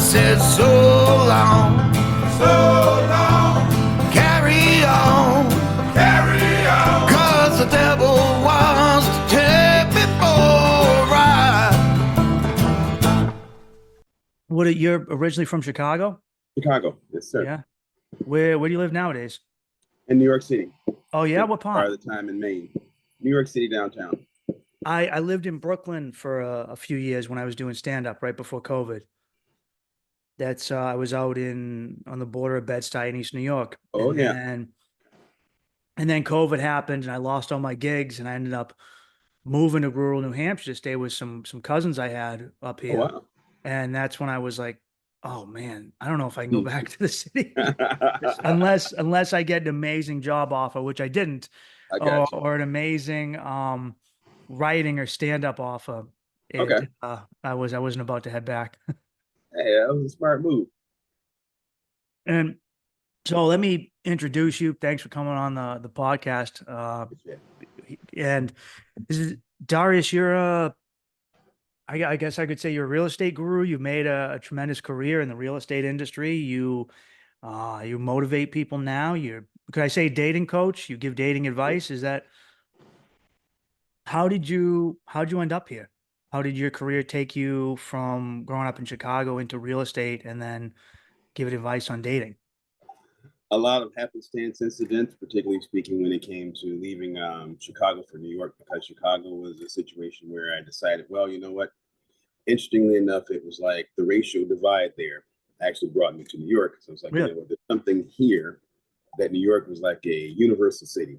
said so long, carry on, 'cause the devil wants to take me for a ride. You're originally from Chicago? Chicago, yes, sir. Yeah. Where do you live nowadays? In New York City. Oh yeah, what part? Part of the time in Maine. New York City downtown. I lived in Brooklyn for a few years when I was doing stand-up right before COVID. That's I was out on the border of Bed-Stuy in East New York. Oh, and yeah. then COVID happened and I lost all my gigs and I ended up moving to rural New Hampshire to stay with some cousins I had up Oh, here. wow. And that's when I was like, oh man, I don't know if I can go back to the city I unless I get an amazing job offer, which I didn't, got you. or an amazing writing or stand-up offer. Okay. I wasn't about to head back. Hey, that was a smart move. And so let me introduce you. Thanks for coming on the podcast. And this is Darius. I guess I could say you're a real estate guru. You've made a tremendous career in the real estate industry. You motivate people now. Could I say dating coach? You give dating advice. How'd you end up here? How did your career take you from growing up in Chicago into real estate and then giving advice on dating? A lot of happenstance incidents, particularly speaking when it came to leaving Chicago for New York, because Chicago was a situation where I decided, well, you know what? Interestingly enough, it was like the racial divide there actually brought me to New York. So it's like, Really? you know, there's something here that New York was like a universal city.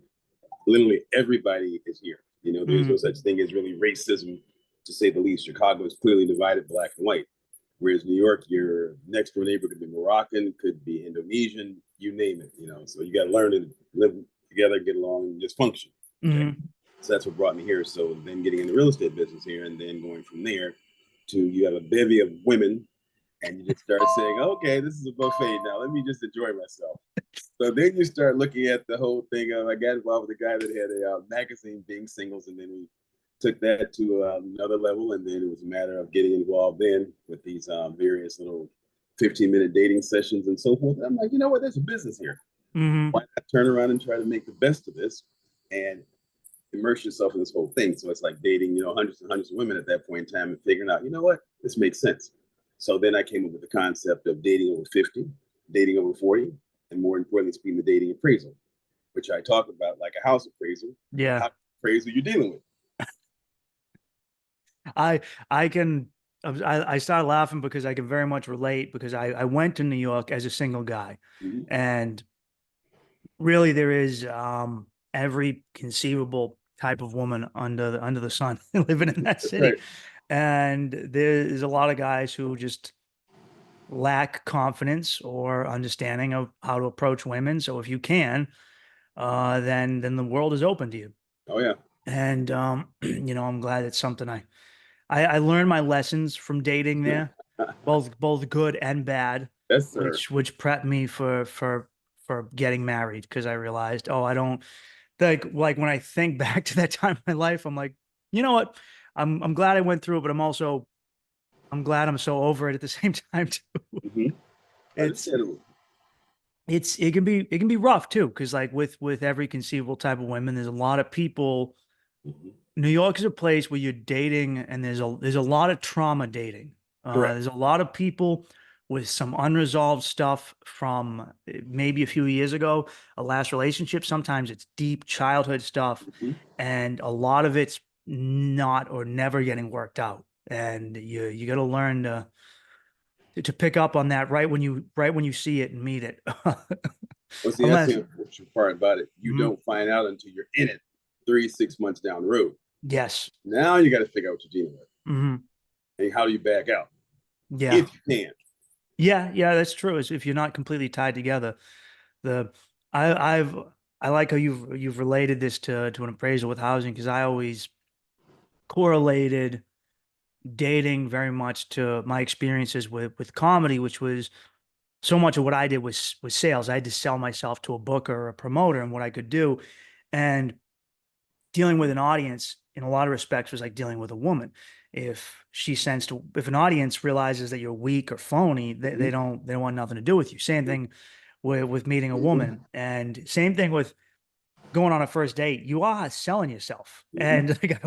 Literally everybody is here. You know, there's no such thing as really racism, to say the least. Chicago is clearly divided black and white. Whereas New York, your next door neighbor could be Moroccan, could be Indonesian, you name it, you know. So you got to learn to live together, get along, and just function. Okay? So that's what brought me here. So then getting in the real estate business here, and then going from there to you have a bevy of women, and you just start saying, okay, this is a buffet now. Let me just enjoy myself. So then you start looking at the whole thing of, I got involved with a guy that had a magazine, Being Singles, and then we took that to another level, and then it was a matter of getting involved then with these various little 15-minute dating sessions and so forth. And I'm like, you know what? There's a business here. Why not turn around and try to make the best of this and immerse yourself in this whole thing? So it's like dating, you know, hundreds and hundreds of women at that point in time and figuring out, you know what? This makes sense. So then I came up with the concept of dating over 50, dating over 40, and more importantly, speaking the dating appraisal, which I talk about like a house appraisal. Yeah. How appraisal you're dealing with. I started laughing because I can very much relate, because I went to New York as a single guy, and really there is every conceivable type of woman under the sun living in that city. Right. And there's a lot of guys who just lack confidence or understanding of how to approach women. So if you can, then the world is open to you. Oh yeah. And you know, I'm glad it's something I learned my lessons from dating there, both good and bad, Yes, sir. which prepped me for getting married, because I realized, oh, I don't like when I think back to that time in my life, I'm like, you know what? I'm glad I went through it, but I'm glad I'm so over it at the same time too. It can be rough too, because like with every conceivable type of women, there's a lot of people. New York is a place where you're dating, and there's a lot of trauma dating. There's a lot of people with some unresolved stuff from maybe a few years ago, a last relationship. Sometimes it's deep childhood stuff, and a lot of it's not or never getting worked out. And you got to learn to pick up on that right when you see it and meet it. Well, see, that's the unfortunate part about it. You don't find out until you're in it 3-6 months down the road. Yes. Now you got to figure out what you're dealing with. And how do you back out? Yeah. If you can. Yeah, that's true. If you're not completely tied together. I like how you've related this to an appraisal with housing, because I always correlated dating very much to my experiences with comedy, which was so much of what I did was sales. I had to sell myself to a booker or a promoter and what I could do. And dealing with an audience in a lot of respects was like dealing with a woman. if she sensed, if an audience realizes that you're weak or phony, they don't want nothing to do with you. Same thing with meeting a woman, and same thing with going on a first date. You are selling yourself. And like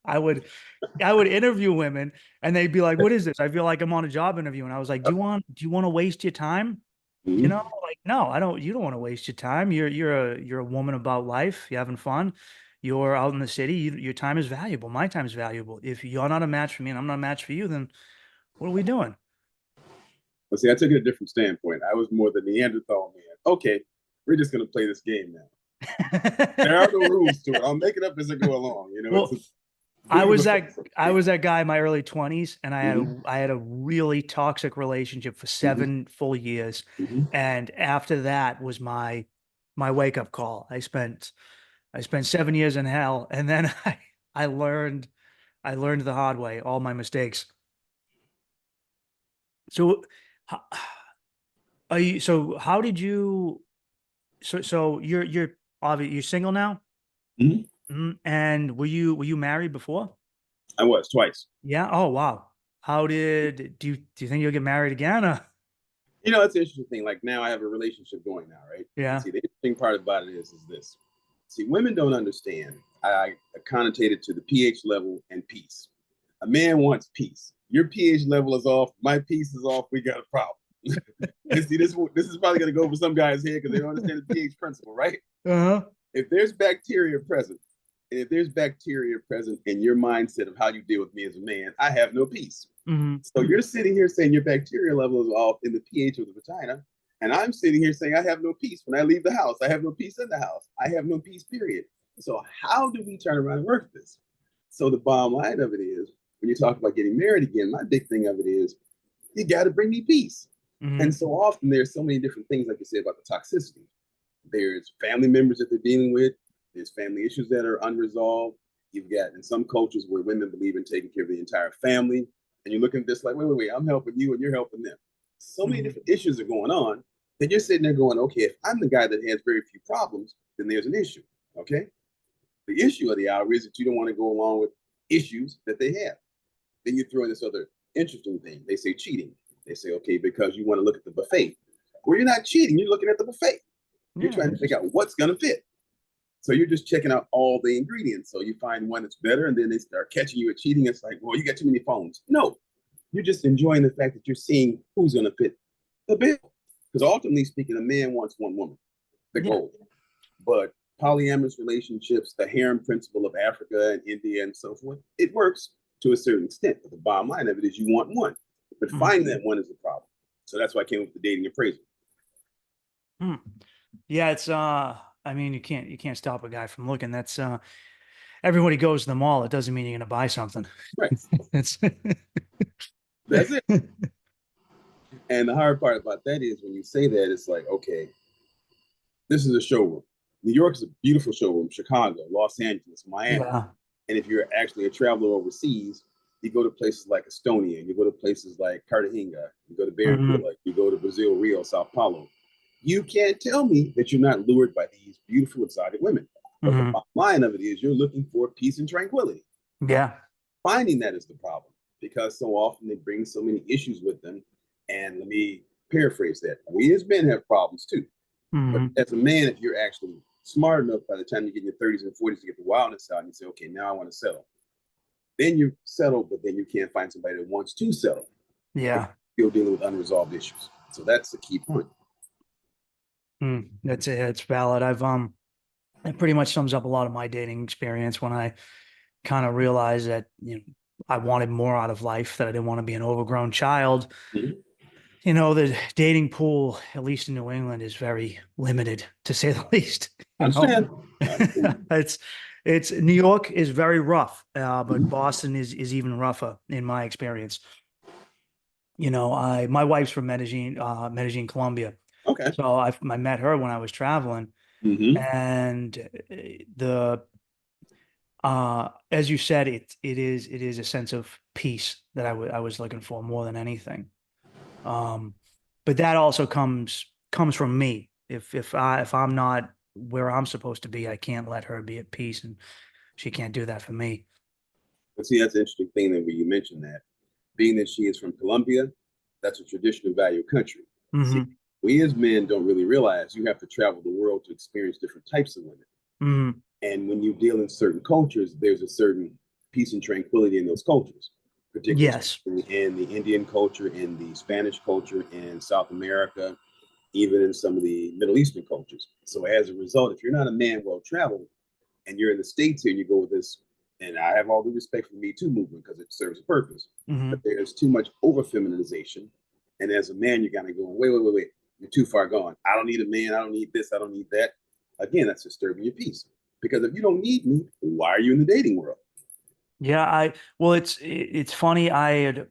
I would interview women and they'd be like, what is this? I feel like I'm on a job interview. And I was like, do you want to waste your time? You know, like, no, you don't want to waste your time. You're a woman about life. You're having fun. You're out in the city. Your time is valuable. My time is valuable. If you're not a match for me and I'm not a match for you, then what are we doing? Well, see, I took it a different standpoint. I was more the Neanderthal man. Okay, we're just going to play this game now. There are no rules to it. I'll make it up as I go along. You know, well, I was that guy in my early 20s, and I had a really toxic relationship for 7 full years. And after that was my wake up call. I spent 7 years in hell, and then I learned the hard way, all my mistakes. So how did you, so you're obviously you're single now? And were you married before? I was twice. Yeah. Oh, wow. Do you think you'll get married again? You know, it's an interesting thing. Like now I have a relationship going now, right? Yeah. See, the interesting part about it is this. See, women don't understand. I connotate it to the pH level and peace. A man wants peace. Your pH level is off. My peace is off. We got a problem. And see, this is probably going to go over some guys' head because they don't understand the pH principle, right? If there's bacteria present, and if there's bacteria present in your mindset of how you deal with me as a man, I have no peace. So you're sitting here saying your bacteria level is off in the pH of the vagina, and I'm sitting here saying I have no peace when I leave the house. I have no peace in the house. I have no peace, period. So how do we turn around and work this? So the bottom line of it is, when you talk about getting married again, my big thing of it is, you got to bring me peace. And so often there's so many different things, like you said, about the toxicity. There's family members that they're dealing with. There's family issues that are unresolved. You've got in some cultures where women believe in taking care of the entire family. And you're looking at this like, wait, I'm helping you and you're helping them. So many different issues are going on that you're sitting there going, okay, if I'm the guy that has very few problems, then there's an issue, okay? The issue of the hour is that you don't want to go along with issues that they have. Then you throw in this other interesting thing. They say cheating. They say, okay, because you want to look at the buffet. Well, you're not cheating. You're looking at the buffet. You're trying to figure out what's going to fit. So you're just checking out all the ingredients. So you find one that's better, and then they start catching you at cheating. It's like, well, you got too many phones. No, you're just enjoying the fact that you're seeing who's going to fit the bill. Because ultimately speaking, a man wants one woman, the goal. But polyamorous relationships, the harem principle of Africa and India and so forth, it works to a certain extent. But the bottom line of it is you want one. But finding that one is the problem. So that's why I came up with the dating appraisal. Yeah, it's I mean, you can't stop a guy from looking. That's everybody goes to the mall. It doesn't mean you're gonna buy something. Right. That's it. And the hard part about that is when you say that, it's like, okay, this is a showroom. New York is a beautiful showroom. Chicago, Los Angeles, Miami. And if you're actually a traveler overseas, you go to places like Estonia, you go to places like Cartagena, you go to Barranquilla, you go to Brazil, Rio, Sao Paulo. You can't tell me that you're not lured by these beautiful exotic women. But the bottom line of it is you're looking for peace and tranquility. Yeah. Finding that is the problem, because so often they bring so many issues with them. And let me paraphrase that. We as men have problems too. But as a man, if you're actually smart enough by the time you get in your 30s and 40s to get the wildness out and you say, okay, now I want to settle. Then you settle, but then you can't find somebody that wants to settle. Yeah. You're dealing with unresolved issues. So that's the key point. That's it. It's valid. It pretty much sums up a lot of my dating experience when I kind of realized that, I wanted more out of life, that I didn't want to be an overgrown child. The dating pool, at least in New England, is very limited, to say the least. It's New York is very rough, but Boston is even rougher in my experience. My wife's from Medellin, Colombia. Okay. So I met her when I was traveling, and as you said, it is a sense of peace that I was looking for more than anything. But that also comes from me. If I'm not where I'm supposed to be, I can't let her be at peace, and she can't do that for me. But see, that's an interesting thing that when you mentioned that, being that she is from Colombia, that's a traditional value country. See, Mm-hmm. we as men don't really realize you have to travel the world to experience different types of women. Mm-hmm. And when you deal in certain cultures, there's a certain peace and tranquility in those cultures, particularly Yes. in the Indian culture, in the Spanish culture, in South America, even in some of the Middle Eastern cultures. So as a result, if you're not a man well traveled and you're in the States here and you go with this, and I have all the respect for the Me Too movement because it serves a purpose, Mm-hmm. but there's too much over feminization. And as a man, you're kind of going, wait, you're too far gone. I don't need a man. I don't need this. I don't need that. Again, that's disturbing your peace. Because if you don't need me, why are you in the dating world? Yeah, well, it's funny. I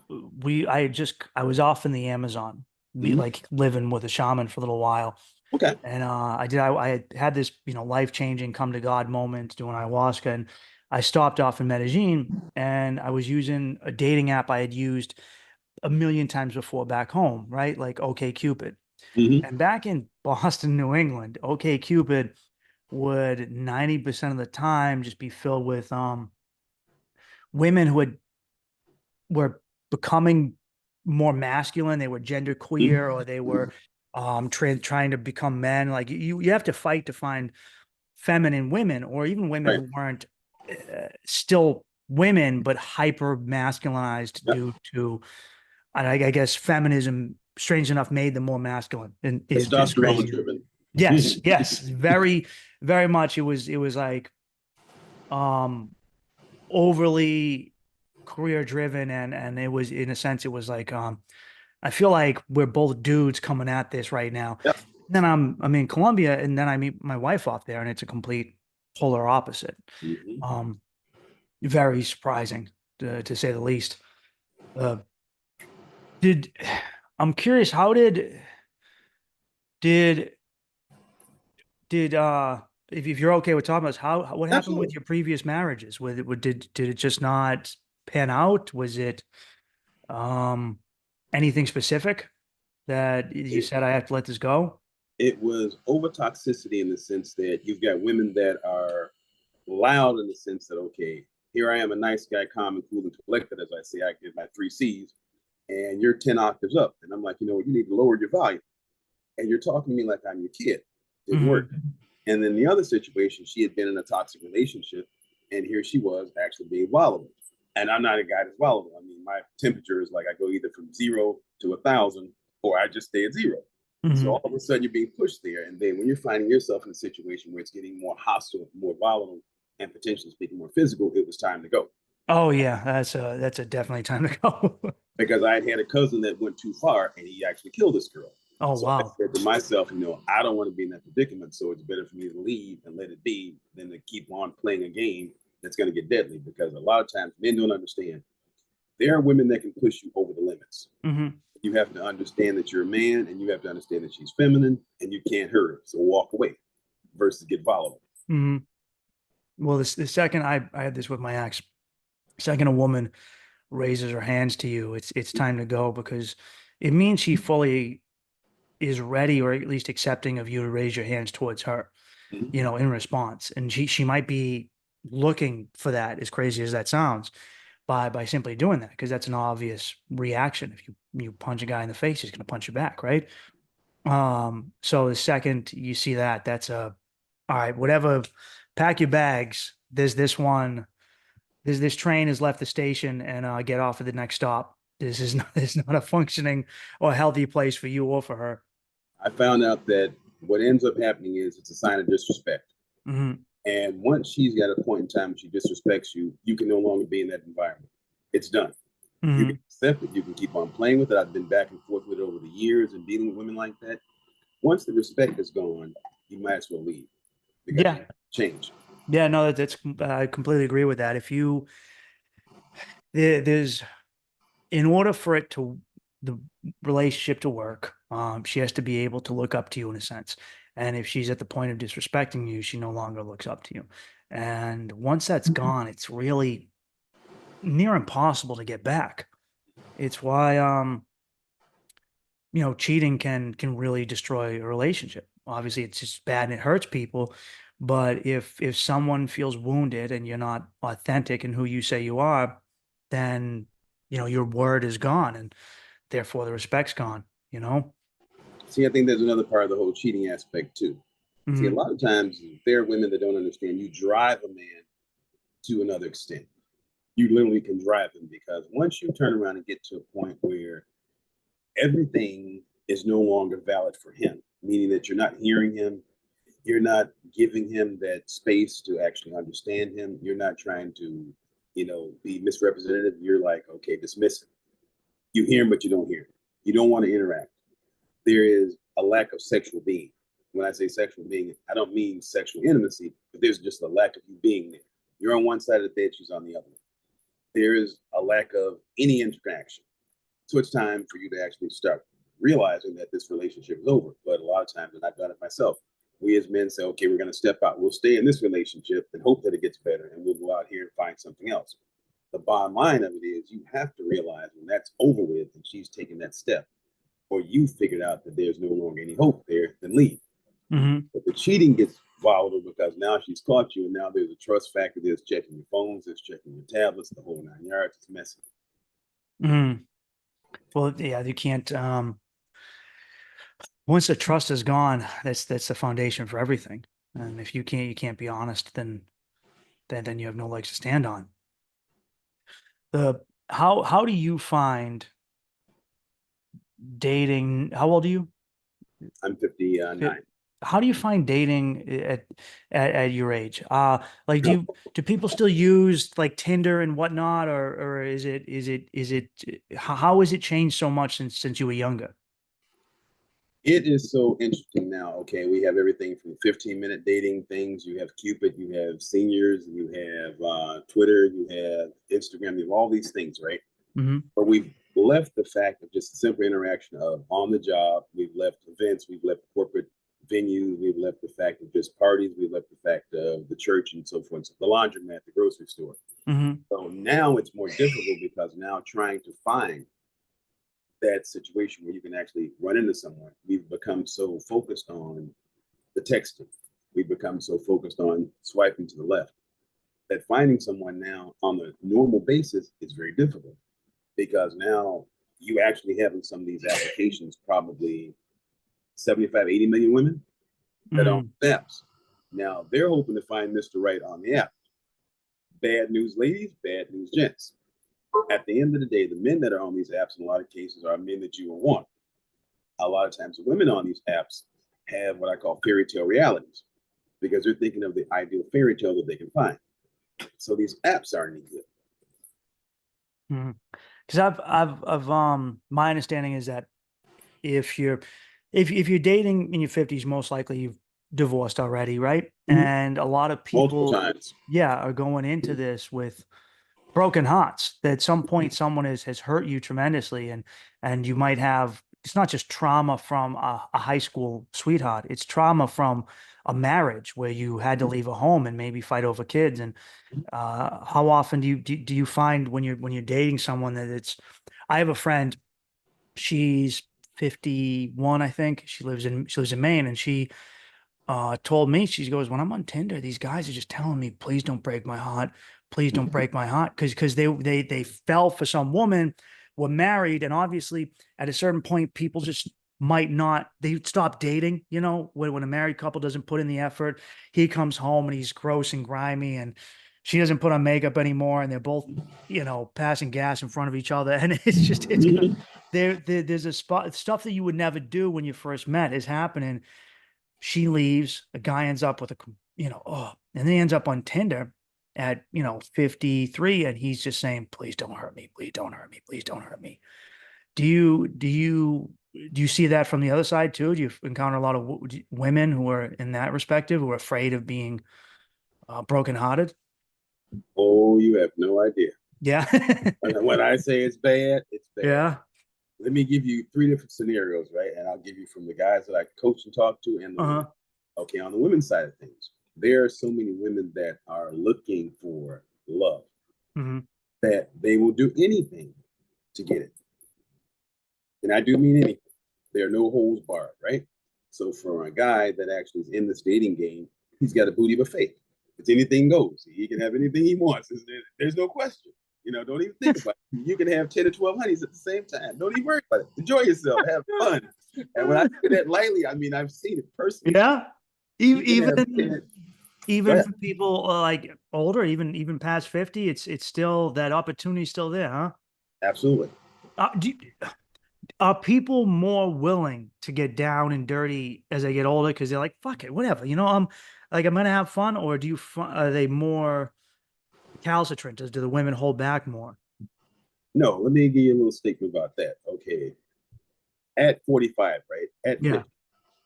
was off in the Amazon, Mhm. like living with a shaman for a little while. Okay. And I had this, life-changing come to God moment doing ayahuasca. And I stopped off in Medellin and I was using a dating app I had used a million times before back home, right? Like OkCupid. Mm-hmm. And back in Boston, New England, OkCupid would 90% of the time just be filled with women were becoming more masculine. They were gender queer, or they were trying to become men. Like you have to fight to find feminine women, or even women Right. who weren't still women but hyper masculinized Yep. due to, I guess, feminism. Strange enough, made them more masculine, and is Testosterone crazy. driven. Yes, yes, very, very much. It was like um overly career driven, and it was, in a sense, it was like I feel like we're both dudes coming at this right now. Yep. Then I'm in Colombia, and then I meet my wife off there, and it's a complete polar opposite. Mm-hmm. Um, Very surprising, to say the least. Uh, did I'm curious, how did did if you're okay with talking about this, what happened with Absolutely. your previous marriages? Did it just not pan out? Was it um anything specific that you It, said I have to let this go? it was over toxicity in the sense that you've got women that are loud in the sense that, okay, here I am, a nice guy, calm and cool and collected, as I say, I give my three C's, and you're 10 octaves up. And I'm like, you need to lower your volume. And you're talking to me like I'm your kid. Didn't work. Hmm. And then the other situation, she had been in a toxic relationship, and here she was actually being volatile. And I'm not a guy that's volatile. I mean, my temperature is like I go either from 0 to 1,000, or I just stay at 0. So Hmm. all of a sudden you're being pushed there. And then when you're finding yourself in a situation where it's getting more hostile, more volatile, and potentially speaking more physical, it was time to go. Oh yeah, that's a definitely time to go. Because I had a cousin that went too far and he actually killed this girl. Oh So I wow. said to myself, I don't want to be in that predicament. So it's better for me to leave and let it be than to keep on playing a game that's going to get deadly. Because a lot of times men don't understand. There are women that can push you over the limits. Hmm. You have to understand that you're a man, and you have to understand that she's feminine and you can't hurt her. So walk away versus get volatile. Hmm. Well, the second I had this with my ex, second a woman raises her hands to you, it's time to go, because it means she fully is ready, or at least accepting of you to raise your hands towards her, Mhm. in response. And she might be looking for that, as crazy as that sounds, by simply doing that, because that's an obvious reaction. If you punch a guy in the face, he's going to punch you back, right? So the second you see that, that's a, all right, whatever, pack your bags. This train has left the station, and get off at the next stop. This is not, this is not a functioning or healthy place for you or for her. I found out that what ends up happening is it's a sign of disrespect. Hmm. And once she's got a point in time when she disrespects you, you can no longer be in that environment. It's done. You can Hmm. accept it. You can keep on playing with it. I've been back and forth with it over the years and dealing with women like that. Once the respect is gone, you might as well leave because you Yeah. have to change. Yeah, no, that's I completely agree with that. If you there's in order for the relationship to work, she has to be able to look up to you, in a sense. And if she's at the point of disrespecting you, she no longer looks up to you. And once that's gone, it's really near impossible to get back. It's why cheating can really destroy a relationship. Obviously, it's just bad and it hurts people, But if someone feels wounded and you're not authentic in who you say you are, then your word is gone, and therefore the respect's gone. See, I think there's another part of the whole cheating aspect too. See, a Hmm. lot of times there are women that don't understand. You drive a man to another extent. You literally can drive him, because once you turn around and get to a point where everything is no longer valid for him, meaning that you're not hearing him, you're not giving him that space to actually understand him, you're not trying to, be misrepresentative. You're like, okay, dismiss him. You hear him, but you don't hear him. You don't want to interact. There is a lack of sexual being. When I say sexual being, I don't mean sexual intimacy, but there's just a lack of you being there. You're on one side of the bed, she's on the other. There is a lack of any interaction. So it's time for you to actually start realizing that this relationship is over. But a lot of times, and I've done it myself, we as men say, okay, we're going to step out. We'll stay in this relationship and hope that it gets better, and we'll go out here and find something else. The bottom line of it is, you have to realize when that's over with and she's taking that step, or you figured out that there's no longer any hope there, then leave. Hmm. But the cheating gets volatile because now she's caught you, and now there's a trust factor. There's checking your phones, there's checking your tablets, the whole 9 yards. It's messy. Hmm. Well, yeah, you can't. Once the trust is gone, that's the foundation for everything. And if you can't be honest, then you have no legs to stand on. The how do you find dating? How old are you? I'm 59. How do you find dating at your age? Like do people still use like Tinder and whatnot, or is it how has it changed so much since you were younger? It is so interesting now. Okay, we have everything from 15-minute dating things. You have Cupid, you have seniors, you have Twitter, you have Instagram, you have all these things, right? Hmm. But we've left the fact of just a simple interaction of on the job. We've left events, we've left corporate venues, we've left the fact of just parties, we've left the fact of the church and so forth. So the laundromat, the grocery store. Hmm. So now it's more difficult, because now trying to find that situation where you can actually run into someone, we've become so focused on the texting. We've become so focused on swiping to the left that finding someone now on the normal basis is very difficult, because now you actually have in some of these applications probably 75, 80 million women that are on Mm. apps. Now they're hoping to find Mr. Right on the app. Bad news, ladies, bad news, gents. At the end of the day, the men that are on these apps in a lot of cases are men that you will want. A lot of times the women on these apps have what I call fairy tale realities, because they're thinking of the ideal fairy tale that they can find. So these apps aren't any good. Mm. Because my understanding is that if you're if you're dating in your 50s, most likely you've divorced already, right? Mhm. And a lot of Multiple people, times. yeah, are going into this with broken hearts. That at some point someone has hurt you tremendously, and you might have, it's not just trauma from a high school sweetheart, it's trauma from a marriage where you had to leave a home and maybe fight over kids. And how often do you find when you're dating someone that it's, I have a friend, she's 51, I think. She lives in Maine, and she told me, she goes, when I'm on Tinder, these guys are just telling me, please don't break my heart. Please don't break my heart. Because they fell for some woman, were married, and obviously at a certain point, people just might not, they stop dating, when a married couple doesn't put in the effort. He comes home and he's gross and grimy, and she doesn't put on makeup anymore, and they're both, passing gas in front of each other. And there's a spot, stuff that you would never do when you first met is happening. She leaves, a guy ends up with and then he ends up on Tinder at 53, and he's just saying, please don't hurt me, please don't hurt me, please don't hurt me. Do you see that from the other side too? Do you encounter a lot of women who are in that respective, who are afraid of being brokenhearted? Oh, you have no idea. Yeah. When I say it's bad, it's bad. Yeah. Let me give you 3 different scenarios, right? And I'll give you from the guys that I coach and talk to, and the women. Uh-huh. Okay, on the women's side of things, there are so many women that are looking for love Hmm. that they will do anything to get it. And I do mean anything. There are no holes barred, right? So for a guy that actually is in this dating game, He's got a booty buffet. It's anything goes. He can have anything he wants. There's no question. Don't even think about it. You can have 10 or 12 honeys at the same time. Don't even worry about it. Enjoy yourself. Have fun. And when I say that lightly, I mean, I've seen it personally. Yeah. Even Go for people like older, even past 50, it's still, that opportunity's still there, huh? Absolutely. Are people more willing to get down and dirty as they get older because they're like, fuck it, whatever, I'm gonna have fun? Or are they more recalcitrant? Do the women hold back more? No, let me give you a little statement about that. Okay. At 45, right? At 50,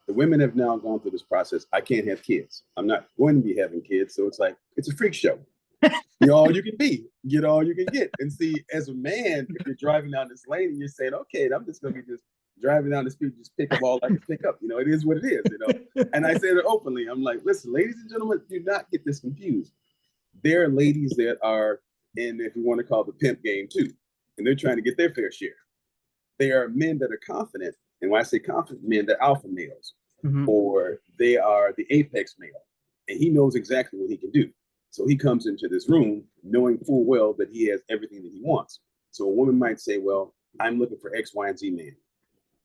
the women have now gone through this process. I can't have kids. I'm not going to be having kids. So it's like, it's a freak show. You're all you can be. Get all you can get. And see, as a man, if you're driving down this lane and you're saying, okay, I'm just going to be just driving down the street, just pick up all I can pick up. It is what it is, And I say that openly. I'm like, listen, ladies and gentlemen, do not get this confused. There are ladies that are in, if you want to call it the pimp game too, and they're trying to get their fair share. There are men that are confident. And when I say confident men, they're alpha males, or they are the apex male. And he knows exactly what he can do. So he comes into this room knowing full well that he has everything that he wants. So a woman might say, well, I'm looking for X, Y, and Z man.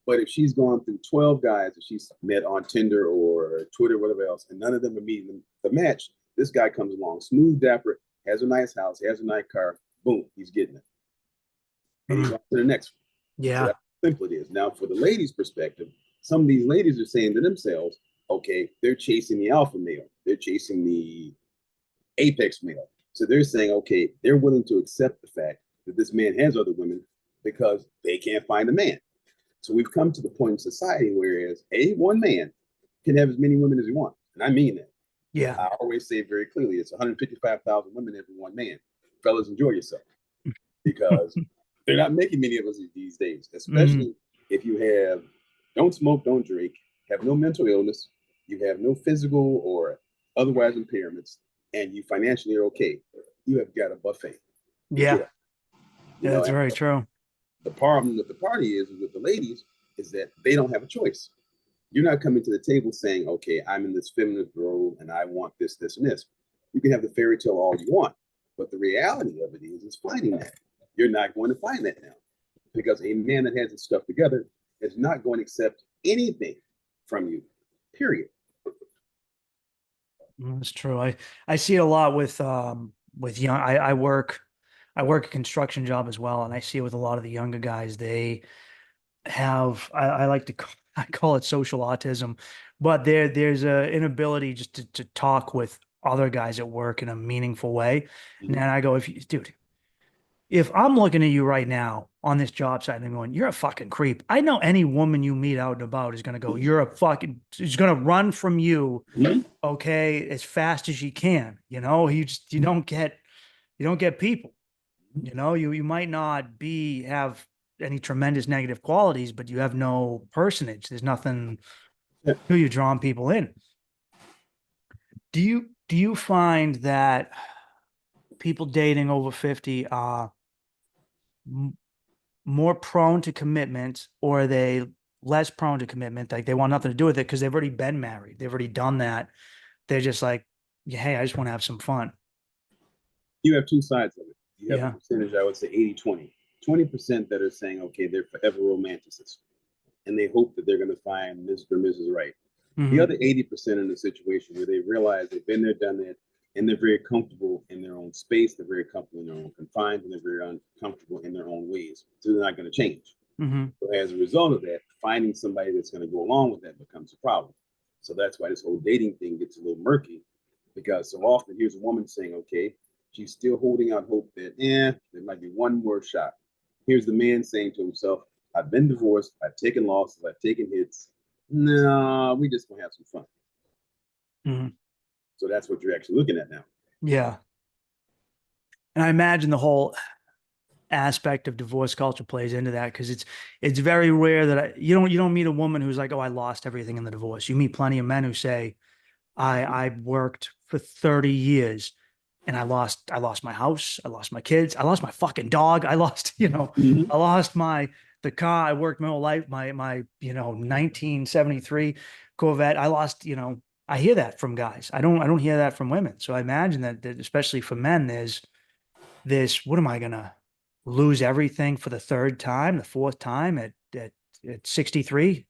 But if she's gone through 12 guys that she's met on Tinder or Twitter, whatever else, and none of them are meeting the match, this guy comes along, smooth, dapper, has a nice house, has a nice car, boom, he's getting it. And he's on to the next one. Yeah. So that's how simple it is. Now, for the ladies' perspective, some of these ladies are saying to themselves, okay, they're chasing the alpha male. They're chasing the apex male. So they're saying, okay, they're willing to accept the fact that this man has other women because they can't find a man. So we've come to the point in society whereas one man can have as many women as he wants. And I mean that. Yeah. I always say very clearly, it's 155,000 women every one man. Fellas, enjoy yourself. Because they're not making many of us these days, especially if you don't smoke, don't drink, have no mental illness, you have no physical or otherwise impairments, and you financially are okay. You have got a buffet. Yeah. That's very true. The problem with the party is with the ladies is that they don't have a choice. You're not coming to the table saying, okay, I'm in this feminine role and I want this, this, and this. You can have the fairy tale all you want, but the reality of it is finding that. You're not going to find that now because a man that has his stuff together is not going to accept anything from you, period. That's true. I see it a lot with young. I work a construction job as well, and I see it with a lot of the younger guys. They have I like to I call it social autism, but there's a inability just to talk with other guys at work in a meaningful way. And then I go, if I'm looking at you right now on this job site and I'm going, you're a fucking creep. I know any woman you meet out and about is going to go, she's going to run from you. Okay. As fast as she can, you don't get people, you might not have any tremendous negative qualities, but you have no personage. There's nothing who you drawing people in. Do you find that people dating over 50 are more prone to commitment, or are they less prone to commitment? Like they want nothing to do with it because they've already been married. They've already done that. They're just like, hey, I just want to have some fun. You have two sides of it. You have a percentage, I would say 80-20. 20% that are saying, okay, they're forever romanticists. And they hope that they're going to find Mr. or Mrs. Right. The other 80% in the situation where they realize they've been there, done that, and they're very comfortable in their own space. They're very comfortable in their own confines, and they're very uncomfortable in their own ways. So they're not going to change. So as a result of that, finding somebody that's going to go along with that becomes a problem. So that's why this whole dating thing gets a little murky, because so often here's a woman saying, okay, she's still holding out hope that, there might be one more shot. Here's the man saying to himself, I've been divorced, I've taken losses, I've taken hits. No, we just gonna have some fun. So that's what you're actually looking at now. Yeah. And I imagine the whole aspect of divorce culture plays into that, because it's very rare that you don't meet a woman who's like, oh, I lost everything in the divorce. You meet plenty of men who say, I worked for 30 years and I lost my house, I lost my kids, I lost my fucking dog, I lost, I lost the car I worked my whole life, my 1973 Corvette, I lost, I hear that from guys. I don't hear that from women. So I imagine that especially for men, there's this, what am I gonna lose everything for the third time, the fourth time at 63?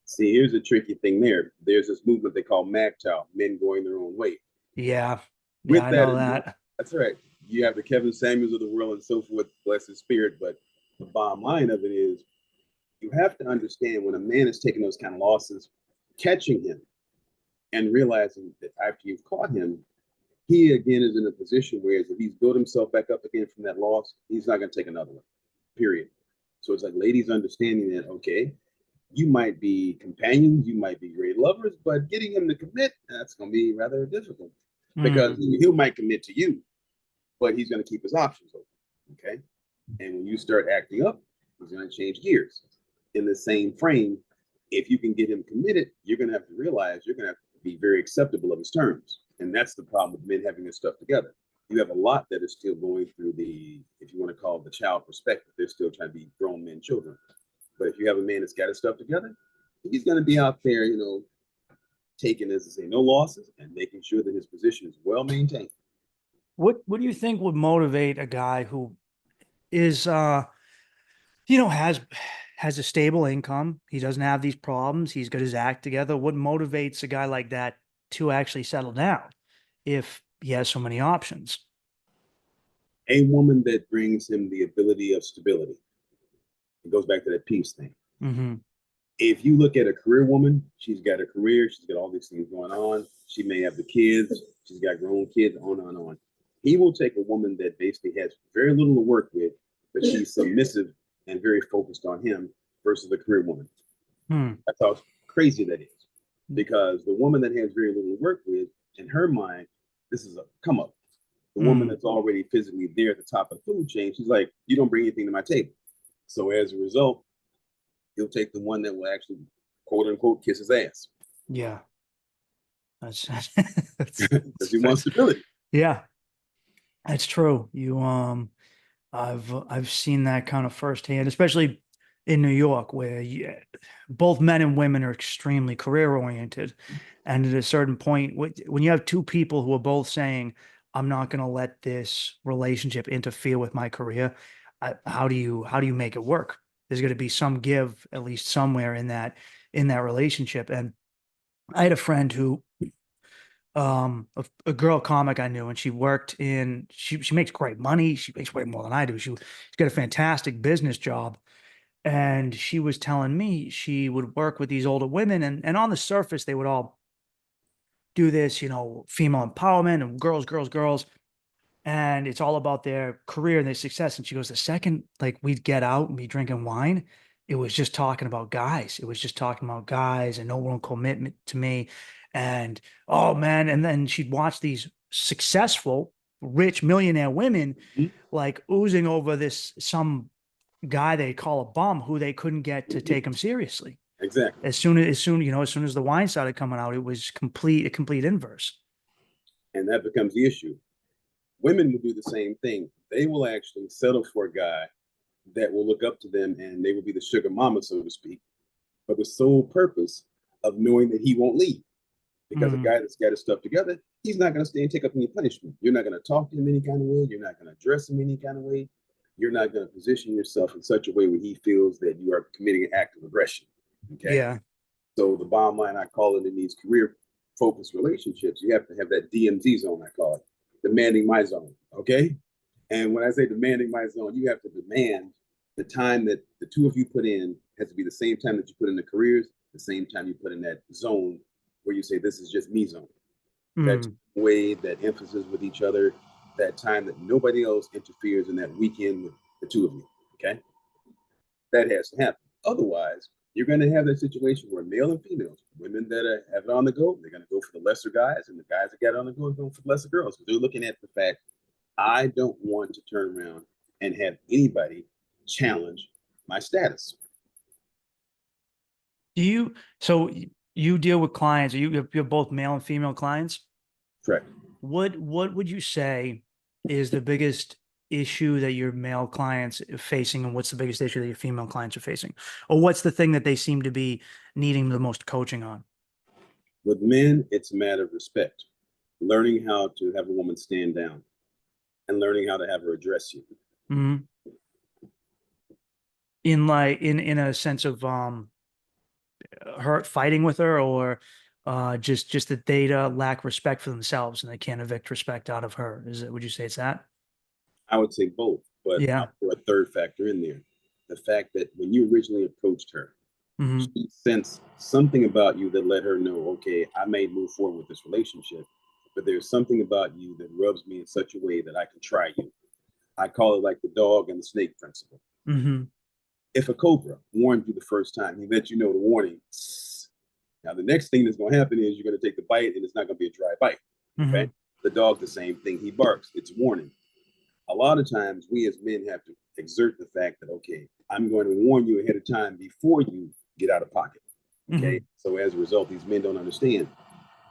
See, here's the tricky thing there. There's this movement they call MAGTOW, men going their own way. Yeah. Yeah, With I that know in mind, that. that's right. You have the Kevin Samuels of the world and so forth, bless his spirit. But the bottom line of it is you have to understand when a man is taking those kind of losses, catching him and realizing that after you've caught him, he again is in a position where if he's built himself back up again from that loss, he's not going to take another one, period. So it's like ladies understanding that, okay, you might be companions, you might be great lovers, but getting him to commit, that's going to be rather difficult because Mm, he might commit to you, but he's going to keep his options open. Okay. And when you start acting up, he's going to change gears. In the same frame, if you can get him committed, you're going to have to realize you're going to have to be very acceptable of his terms. And that's the problem with men having this stuff together. You have a lot that is still going through the, if you want to call it the child perspective, they're still trying to be grown men, children. But if you have a man that's got his stuff together, he's going to be out there, taking, as I say, no losses and making sure that his position is well maintained. what do you think would motivate a guy who is you know, has a stable income. He doesn't have these problems. He's got his act together. What motivates a guy like that to actually settle down if he has so many options? A woman that brings him the ability of stability. It goes back to that peace thing. Mm-hmm. If you look at a career woman, she's got a career, she's got all these things going on. She may have the kids, she's got grown kids, on and on. He will take a woman that basically has very little to work with, but she's submissive and very focused on him versus a career woman. Hmm. That's how crazy that is. Because the woman that has very little to work with, in her mind, this is a come up. The woman that's already physically there at the top of the food chain, she's like, you don't bring anything to my table. So as a result, he'll take the one that will actually, quote unquote, kiss his ass. Yeah. That's, Because he wants stability. yeah, that's true. I've seen that kind of firsthand, especially in New York, where both men and women are extremely career oriented, and at a certain point, when you have two people who are both saying, "I'm not going to let this relationship interfere with my career," how do you make it work? There's going to be some give, at least somewhere in that relationship. And I had a friend who a girl comic I knew, and she makes great money. She makes way more than I do. She's got a fantastic business job. And she was telling me she would work with these older women, and on the surface they would all do this, female empowerment and girls, girls, girls. And it's all about their career and their success. And she goes, the second like we'd get out and be drinking wine, it was just talking about guys. It was just talking about guys and no one commitment to me. And oh man. And then she'd watch these successful, rich millionaire women Mhm. like oozing over this some guy they call a bum who they couldn't get to take him seriously. Exactly. As soon as the wine started coming out, it was a complete inverse. And that becomes the issue. Women will do the same thing. They will actually settle for a guy that will look up to them and they will be the sugar mama, so to speak, for the sole purpose of knowing that he won't leave. Because a Mm, guy that's got his stuff together, he's not going to stay and take up any punishment. You're not going to talk to him any kind of way. You're not going to address him any kind of way. You're not going to position yourself in such a way where he feels that you are committing an act of aggression. Okay. yeah. So the bottom line, I call it in these career focused relationships, you have to have that DMZ zone, I call it, demanding my zone. Okay. And when I say demanding my zone, you have to demand the time that the two of you put in has to be the same time that you put in the careers, the same time you put in that zone where you say, this is just me zone. That Mm. way, that emphasis with each other, that time that nobody else interferes in that weekend with the two of you. Okay. That has to happen. Otherwise, you're going to have that situation where male and females, women that have it on the go, they're going to go for the lesser guys, and the guys that got it on the go are going for the lesser girls. Because they're looking at the fact, I don't want to turn around and have anybody challenge my status. So you deal with clients, you have both male and female clients. Correct. What would you say is the biggest issue that your male clients are facing, and what's the biggest issue that your female clients are facing? Or what's the thing that they seem to be needing the most coaching on? With men, it's a matter of respect, learning how to have a woman stand down and learning how to have her address you. Mm-hmm. In a sense of her fighting with her, or just that they lack respect for themselves and they can't evict respect out of her. Would you say it's that? I would say both, but Yeah. I'll put a third factor in there. The fact that when you originally approached her, Mm-hmm. she sensed something about you that let her know, okay, I may move forward with this relationship, but there's something about you that rubs me in such a way that I can try you. I call it like the dog and the snake principle. Mm-hmm. If a cobra warned you the first time, he let you know the warning. Now, the next thing that's going to happen is you're going to take the bite and it's not going to be a dry bite. Okay. Mm-hmm. The dog, the same thing. He barks. It's warning. A lot of times we as men have to exert the fact that, okay, I'm going to warn you ahead of time before you get out of pocket. Okay. Mm-hmm. So as a result, these men don't understand.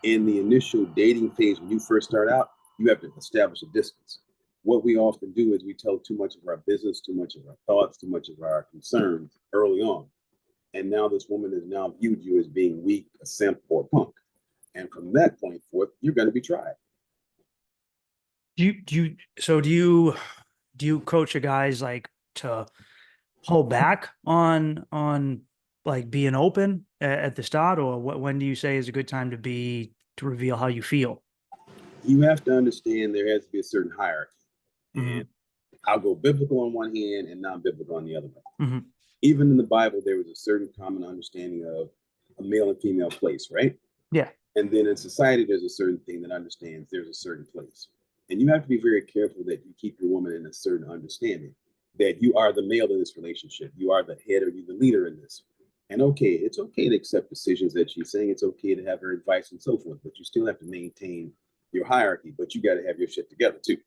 In the initial dating phase, when you first start out, you have to establish a distance. What we often do is we tell too much of our business, too much of our thoughts, too much of our concerns early on. And now this woman has now viewed you as being weak, a simp, or a punk. And from that point forth, you're going to be tried. Do you coach your guys like to hold back on like being open at the start, or when do you say is a good time to reveal how you feel? You have to understand there has to be a certain hierarchy. Mm-hmm. And I'll go biblical on one hand and non-biblical on the other one. Mm-hmm. Even in the Bible, there was a certain common understanding of a male and female place, right? Yeah. And then in society, there's a certain thing that understands there's a certain place. And you have to be very careful that you keep your woman in a certain understanding that you are the male in this relationship. You are the head or you the leader in this. And okay, it's okay to accept decisions that she's saying. It's okay to have her advice and so forth, but you still have to maintain your hierarchy, but you got to have your shit together too.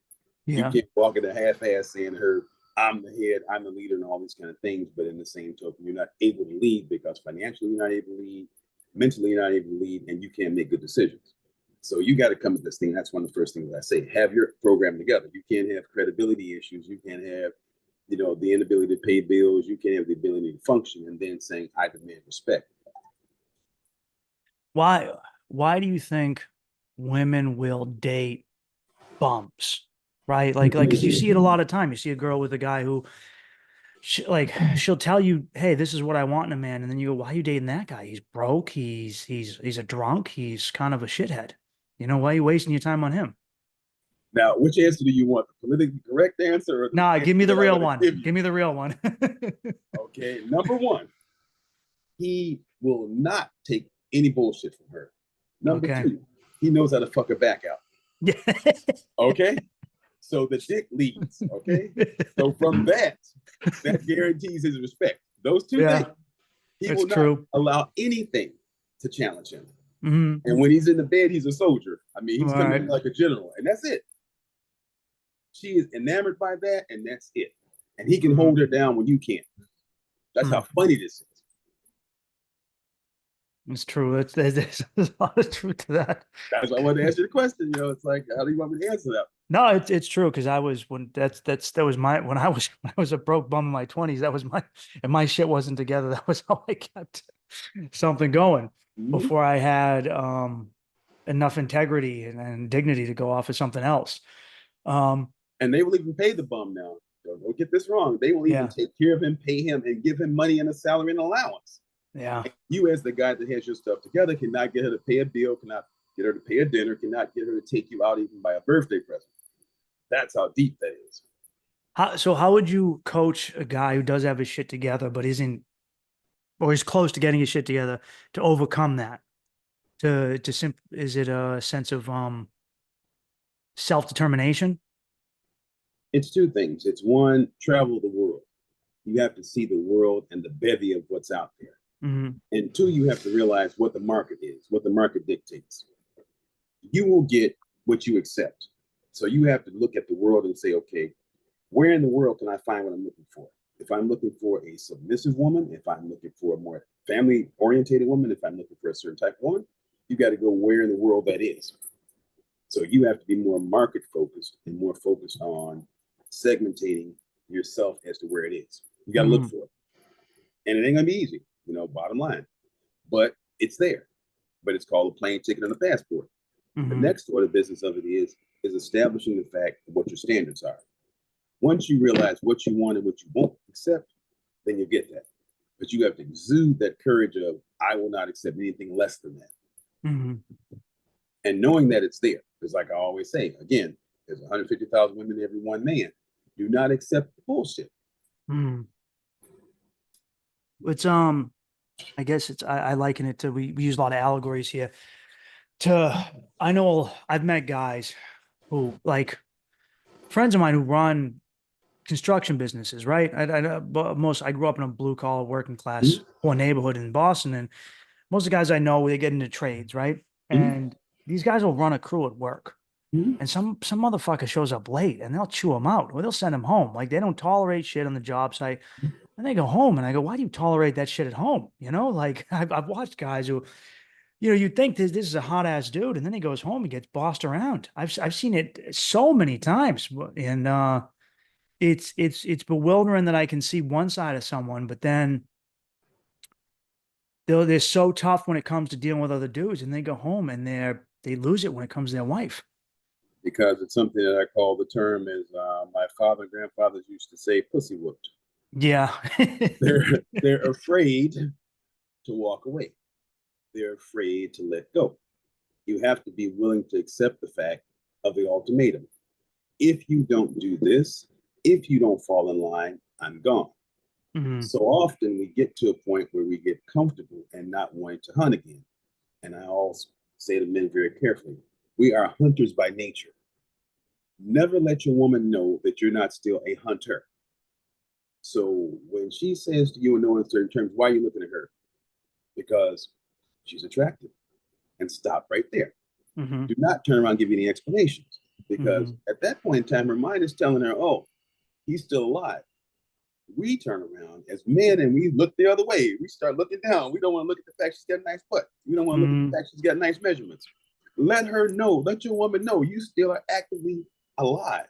You Yeah. can't walk in a half-ass saying to her, I'm the head, I'm the leader, and all these kind of things. But in the same token, you're not able to lead because financially you're not able to lead, mentally you're not able to lead, and you can't make good decisions. So you got to come to this thing. That's one of the first things I say. Have your program together. You can't have credibility issues. You can't have, the inability to pay bills. You can't have the ability to function and then saying, I demand respect. Why do you think women will date bumps? Right? Like, because you see it a lot of time. You see a girl with a guy who she'll tell you, hey, this is what I want in a man. And then you go, why are you dating that guy? He's broke. He's a drunk. He's kind of a shithead. Why are you wasting your time on him? Now, which answer do you want? The politically correct answer? Or Nah, give me the real one. Give me the real one. Okay, number one, he will not take any bullshit from her. Number two, he knows how to fuck her back out. Yeah. Okay? So the dick leads. Okay? So from that guarantees his respect. Those two things, he will not allow anything to challenge him. Mm-hmm. And when he's in the bed, he's a soldier. I mean, he's coming in like a general, and that's it. She is enamored by that, and that's it. And he can hold her down when you can't. That's how funny this is. It's true. There's a lot of truth to that. That's why I wanted to answer the question. It's like, how do you want me to answer that? No, it's true, because I was when I was a broke bum in my 20s. That was and my shit wasn't together. That was how I kept something going before I had enough integrity and dignity to go off of something else. And they will even pay the bum now. Don't get this wrong. They will even take care of him, pay him, and give him money and a salary and allowance. Yeah. And you, as the guy that has your stuff together, cannot get her to pay a bill, cannot get her to pay a dinner, cannot get her to take you out even by a birthday present. That's how deep that is. How would you coach a guy who does have his shit together but isn't, or is close to getting his shit together, to overcome that? Is it a sense of self-determination? It's two things. It's one, travel the world. You have to see the world and the bevy of what's out there. Mm-hmm. And two, you have to realize what the market is, what the market dictates. You will get what you accept. So you have to look at the world and say, okay, where in the world can I find what I'm looking for? If I'm looking for a submissive woman, if I'm looking for a more family-orientated woman, if I'm looking for a certain type of woman, you got to go where in the world that is. So you have to be more market-focused and more focused on segmentating yourself as to where it is. You got to look for it. And it ain't going to be easy, bottom line. But it's there. but it's called a plane ticket and a passport. The Mhm. next order of business of it is establishing the fact of what your standards are. Once you realize what you want and what you won't accept, then you get that. But you have to exude that courage of, I will not accept anything less than that. Mhm. And knowing that it's there, because like I always say, again, there's 150,000 women to every one man. Do not accept the bullshit. Mhm. It's I guess it's I liken it to we use a lot of allegories here. I know I've met guys who like friends of mine who run construction businesses, right? But I grew up in a blue collar working class Mhm. poor neighborhood in Boston, and most of the guys I know they get into trades, right? Mhm. And these guys will run a crew at work, Mhm. and some motherfucker shows up late, and they'll chew him out, or they'll send him home. Like they don't tolerate shit on the job site, and they go home, and I go, why do you tolerate that shit at home? You know, like I've watched guys who, you know, you think this is a hot ass dude, and then he goes home and gets bossed around. I've seen it so many times, and it's bewildering that I can see one side of someone, but then they're so tough when it comes to dealing with other dudes, and they go home and they lose it when it comes to their wife. Because it's something that I call the term as my father and grandfathers used to say, pussy whooped. Yeah. They're afraid to walk away. They're afraid to let go. You have to be willing to accept the fact of the ultimatum. If you don't do this, if you don't fall in line, I'm gone. Mhm. So often we get to a point where we get comfortable and not wanting to hunt again. And I always say to men very carefully, we are hunters by nature. Never let your woman know that you're not still a hunter. So when she says to you in no uncertain terms, why are you looking at her? Because she's attractive. And stop right there. Mhm. Do not turn around and give you any explanations. Because Mhm. at that point in time, her mind is telling her, oh, he's still alive. We turn around as men and we look the other way. We start looking down. We don't want to look at the fact she's got a nice butt. We don't want to look at the Mhm. fact she's got nice measurements. Let her know, let your woman know you still are actively alive.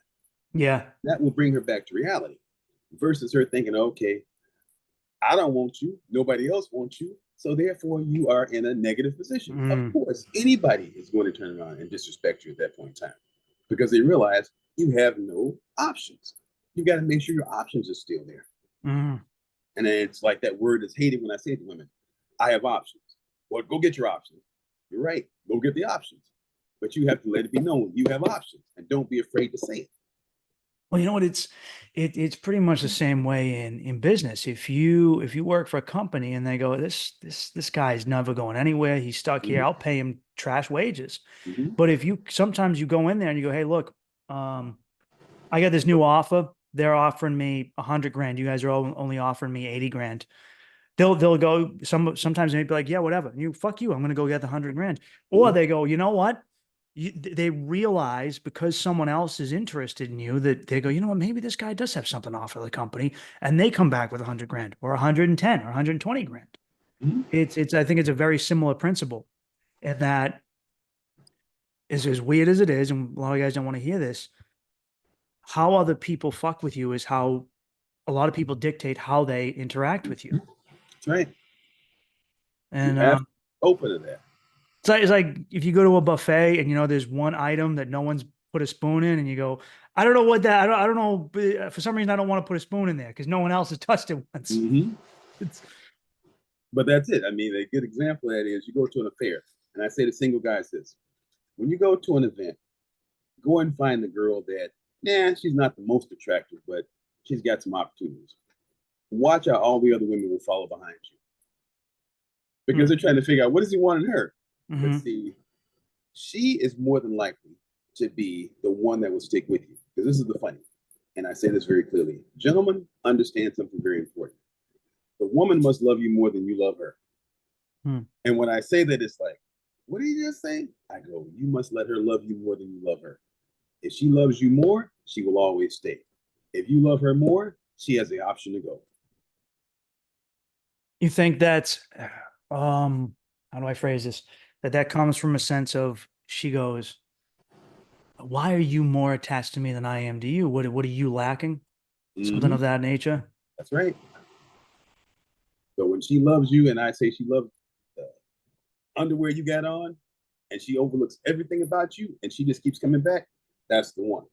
Yeah. That will bring her back to reality versus her thinking, okay, I don't want you. Nobody else wants you. So therefore, you are in a negative position. Of Mhm. course, anybody is going to turn around and disrespect you at that point in time because they realize you have no options. You got to make sure your options are still there. Mhm. And then it's like that word is hated when I say to women, I have options. Well, go get your options. You're right. Go get the options. But you have to let it be known you have options and don't be afraid to say it. Well, you know what? It's pretty much the same way in business. If you work for a company and they go, this guy's never going anywhere. He's stuck here. Mhm. I'll pay him trash wages. Mhm. But if you sometimes you go in there and you go, hey, look, I got this new offer. They're offering me 100 grand. You guys are only offering me 80 grand. They'll go sometimes they'd be like, yeah, whatever. You fuck you. I'm gonna go get the 100 grand. Or Mhm. they go, you know what? They realize because someone else is interested in you that they go, you know what? Maybe this guy does have something to offer the company, and they come back with 100 grand or 110 or 120 grand. Mhm. It's I think it's a very similar principle, and that is as weird as it is, and a lot of guys don't want to hear this. How other people fuck with you is how a lot of people dictate how they interact with you. That's right. You And have to be open to that. it's like if you go to a buffet and you know there's one item that no one's put a spoon in, and you go, I don't know what that I don't know, but for some reason I don't want to put a spoon in there because no one else has touched it once. Mhm. It's But that's it. I mean, a good example of that is you go to an affair, and I say to single guys this: when you go to an event, go and find the girl that, yeah, she's not the most attractive, but she's got some opportunities. Watch how all the other women will follow behind you because they're trying to figure out what does he want in her. But mm-hmm. see, she is more than likely to be the one that will stick with you. Because this is the funny, and I say this very clearly: gentlemen, understand something very important. The woman must love you more than you love her. Hmm. And when I say that, it's like, what did you just say? I go, you must let her love you more than you love her. If she loves you more, she will always stay. If you love her more, she has the option to go. You think that's how do I phrase this? That comes from a sense of she goes, why are you more attached to me than I am to you? What are you lacking? Something Mm-hmm. of that nature. That's right. So when she loves you, and I say she loves underwear you got on, and she overlooks everything about you, and she just keeps coming back, that's the one.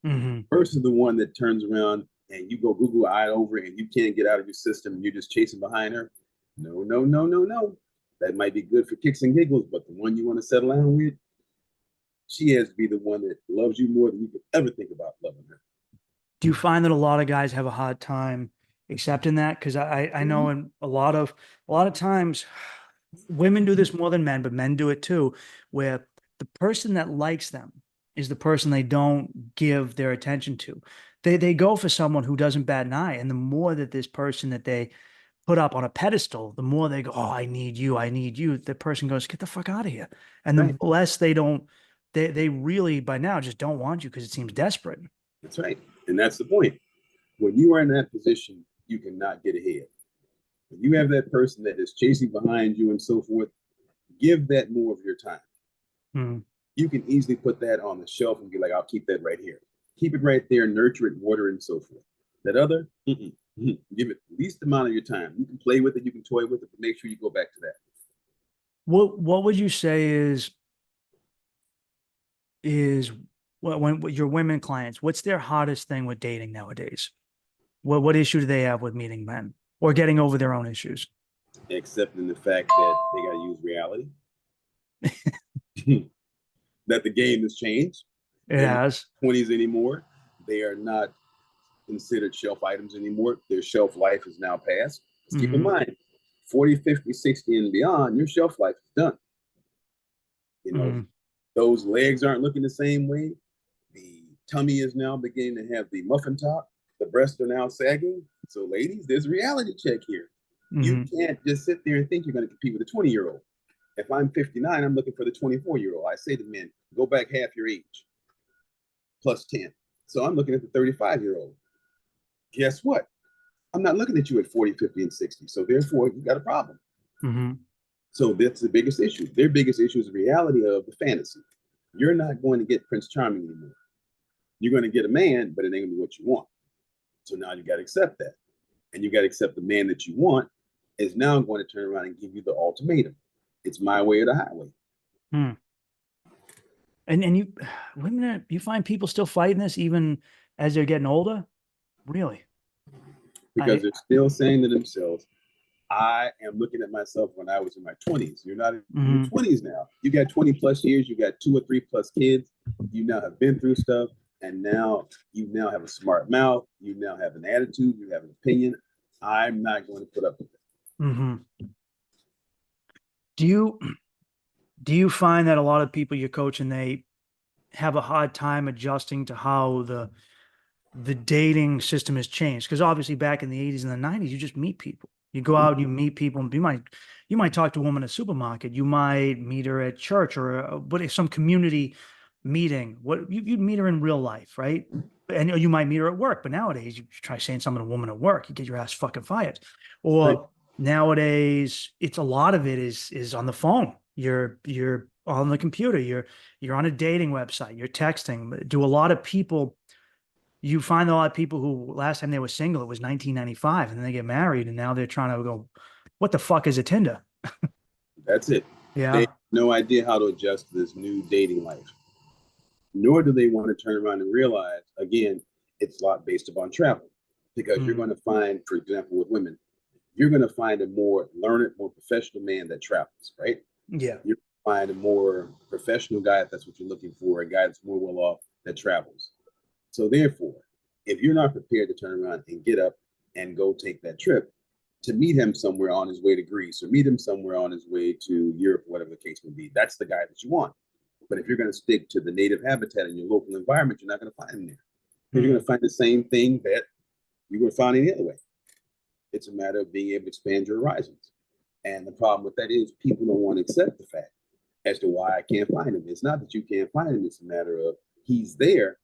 Mm-hmm. Versus the one that turns around and you go Google eye over and you can't get out of your system and you're just chasing behind her. No, no, no, no, no. That might be good for kicks and giggles, but the one you want to settle down with, she has to be the one that loves you more than you could ever think about loving her. Do you find that a lot of guys have a hard time accepting that? Because I know in a lot of times women do this more than men, but men do it too, where the person that likes them is the person they don't give their attention to. They go for someone who doesn't bat an eye. And the more that this person that they put up on a pedestal, the more they go, oh, I need you, I need you. The person goes, get the fuck out of here. And the Right. less they really by now just don't want you because it seems desperate. That's right. And that's the point. When you are in that position, you cannot get ahead. When you have that person that is chasing behind you and so forth, give that more of your time. Hmm. You can easily put that on the shelf and be like, I'll keep that right here. Keep it right there, nurture it, water it, and so forth. That other, give it the least amount of your time. You can play with it, you can toy with it, but make sure you go back to that. What would you say is when your women clients, what's their hardest thing with dating nowadays? What issue do they have with meeting men or getting over their own issues? Accepting the fact that they got to use reality, that the game has changed. It has. 20s anymore. They are not considered shelf items anymore. Their shelf life is now past. Let's keep in mind, 40, 50, 60 and beyond, your shelf life is done. You know, those legs aren't looking the same way. The tummy is now beginning to have the muffin top. The breasts are now sagging. So ladies, there's a reality check here. You can't just sit there and think you're going to compete with a 20-year-old. If I'm 59, I'm looking for the 24-year-old. I say to men, go back half your age, plus 10. So I'm looking at the 35-year-old. Guess what? I'm not looking at you at 40, 50, and 60. So therefore, you got a problem. So that's the biggest issue. Their biggest issue is the reality of the fantasy. You're not going to get Prince Charming anymore. You're going to get a man, but it ain't going to be what you want. So now you got to accept that. And you got to accept the man that you want is now going to turn around and give you the ultimatum. It's my way or the highway. And you women, you find people still fighting this even as they're getting older? Really? Because they're still saying to themselves, I am looking at myself when I was in my 20s. You're not in your 20s now. You got 20 plus years. You got 2 or 3 plus kids. You now have been through stuff. And now you now have a smart mouth. You now have an attitude. You have an opinion. I'm not going to put up with it. Do you find that a lot of people you're coaching, they have a hard time adjusting to how the dating system has changed? Because obviously back in the 80s and the 90s, you just meet people. You go out and you meet people, and you might talk to a woman at a supermarket. You might meet her at church or some community meeting. You'd meet her in real life, right? And you might meet her at work. But nowadays, you try saying something to a woman at work, you get your ass fucking fired. Or nowadays, it's a lot of it is on the phone. You're on the computer. You're on a dating website. You're texting. Do a lot of people? You find a lot of people who last time they were single, it was 1995, and then they get married, and now they're trying to go, what the fuck is a Tinder? That's it. Yeah. They have no idea how to adjust to this new dating life. Nor do they want to turn around and realize, again, it's a lot based upon travel. Because you're going to find, for example, with women, you're going to find a more learned, more professional man that travels, right? Yeah. You're going to find a more professional guy, if that's what you're looking for, a guy that's more well off that travels. So therefore, if you're not prepared to turn around and get up and go take that trip to meet him somewhere on his way to Greece or meet him somewhere on his way to Europe, whatever the case may be, that's the guy that you want. But if you're going to stick to the native habitat in your local environment, you're not going to find him there. You're going to find the same thing that you would find any other way. It's a matter of being able to expand your horizons. And the problem with that is people don't want to accept the fact as to why I can't find him. It's not that you can't find him. It's a matter of he's there,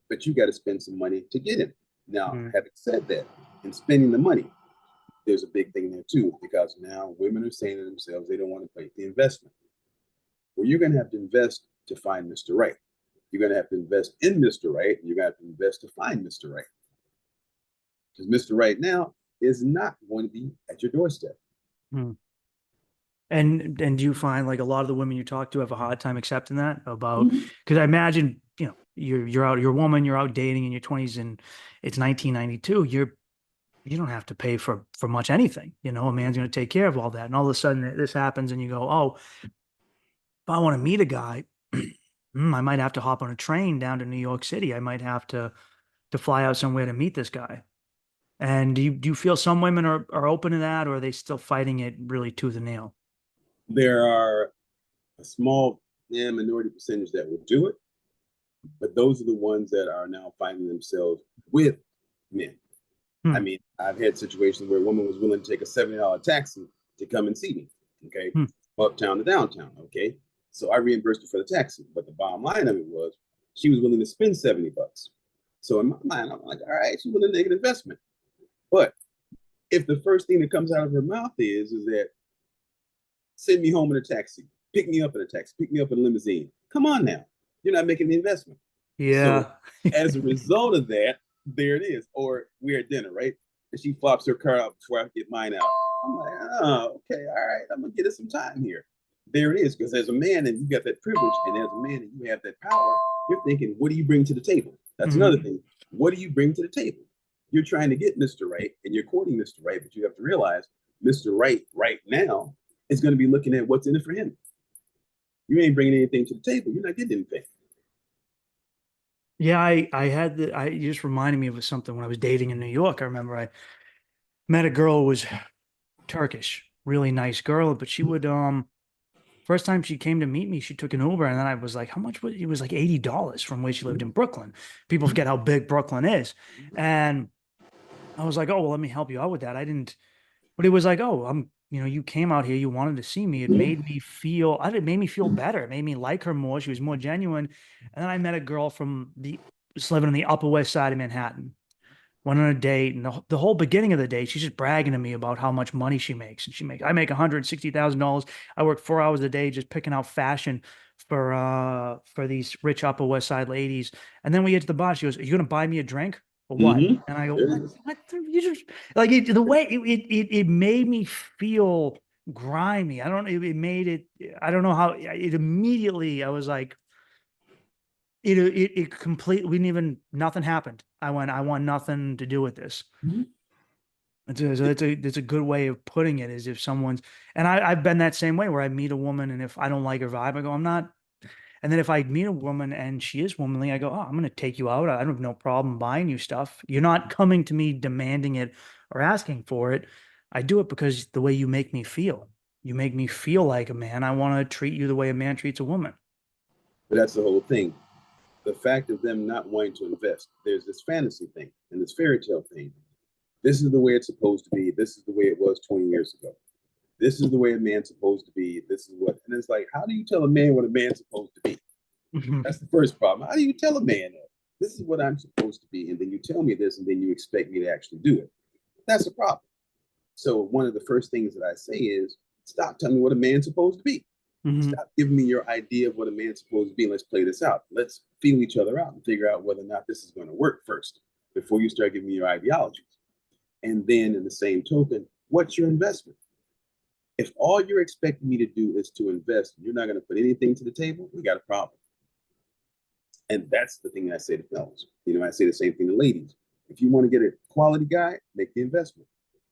but you got to spend some money to get him. Now, having said that, and spending the money, there's a big thing there too, because now women are saying to themselves, they don't want to pay the investment. Well, you're going to have to invest to find Mr. Right. You're going to have to invest in Mr. Right. And you're going to have to invest to find Mr. Right. Because Mr. Right now is not going to be at your doorstep. And do you find like a lot of the women you talk to have a hard time accepting that about, Mhm. because I imagine, you're a woman, you're out dating in your 20s and it's 1992, you don't have to pay for much anything. A man's going to take care of all that. And all of a sudden this happens and you go, oh, if I want to meet a guy, I might have to hop on a train down to New York City. I might have to fly out somewhere to meet this guy. And do you feel some women are open to that, or are they still fighting it really tooth and nail? There are a small minority percentage that will do it, but those are the ones that are now finding themselves with men. I Hmm. mean, I've had situations where a woman was willing to take a $70 taxi to come and see me. Okay, Hmm. uptown to downtown. Okay, so I reimbursed her for the taxi, but the bottom line of it was she was willing to spend $70. So in my mind, I'm like, all right, she's willing to make an investment. But if the first thing that comes out of her mouth is that send me home in a taxi, pick me up in a taxi, pick me up in a limousine, come on now, you're not making the investment. So Yeah. as a result of that, there it is. Or we're at dinner, right? And she flops her car out before I get mine out. I'm like, oh, okay, all right, I'm gonna get it some time here. There it is. Because as a man, and you got that privilege, and as a man, and you have that power, you're thinking, what do you bring to the table? That's another Mhm. thing. What do you bring to the table? You're trying to get Mr. Right, and you're courting Mr. Right, but you have to realize Mr. Right now is going to be looking at what's in it for him. You ain't bringing anything to the table. You're not getting anything. Yeah, you just reminded me of something when I was dating in New York. I remember I met a girl who was Turkish, really nice girl, but she would first time she came to meet me, she took an Uber, and then I was like, how much was it? It was like $80 from where she lived in Brooklyn. People forget how big Brooklyn is. And I was like, oh, well, let me help you out with that. I didn't, but it was like, oh, you came out here, you wanted to see me. It made me feel, it made me feel better. It made me like her more. She was more genuine. And then I met a girl just living on the Upper West Side of Manhattan. Went on a date, and the whole beginning of the date, she's just bragging to me about how much money she makes. And I make $160,000. I work 4 hours a day just picking out fashion for these rich Upper West Side ladies. And then we get to the bar. She goes, "Are you gonna buy me a drink or what?" Mm-hmm. And I go, There it "What? is. What? You just like it, the way it made me feel grimy. I don't. It made it. I don't know how. It immediately. I was like, it completely. We didn't even. Nothing happened. I want nothing to do with this. Mm-hmm. It's a good way of putting it, is if someone's, and I've been that same way where I meet a woman and if I don't like her vibe, I go, I'm not. And then if I meet a woman and she is womanly, I go, oh, I'm going to take you out. I don't have no problem buying you stuff. You're not coming to me demanding it or asking for it. I do it because the way you make me feel. You make me feel like a man. I want to treat you the way a man treats a woman. But that's the whole thing. The fact of them not wanting to invest. There's this fantasy thing and this fairy tale thing. This is the way it's supposed to be. This is the way it was 20 years ago. This is the way a man's supposed to be. This is what, and it's like, how do you tell a man what a man's supposed to be? That's the first problem. How do you tell a man that? This is what I'm supposed to be, and then you tell me this, and then you expect me to actually do it. That's a problem. So one of the first things that I say is, stop telling me what a man's supposed to be. Mhm. Stop giving me your idea of what a man's supposed to be. Let's play this out. Let's feel each other out and figure out whether or not this is going to work first before you start giving me your ideologies. And then, in the same token, what's your investment? If all you're expecting me to do is to invest, you're not going to put anything to the table, we got a problem. And that's the thing I say to fellas. I say the same thing to ladies. If you want to get a quality guy, make the investment.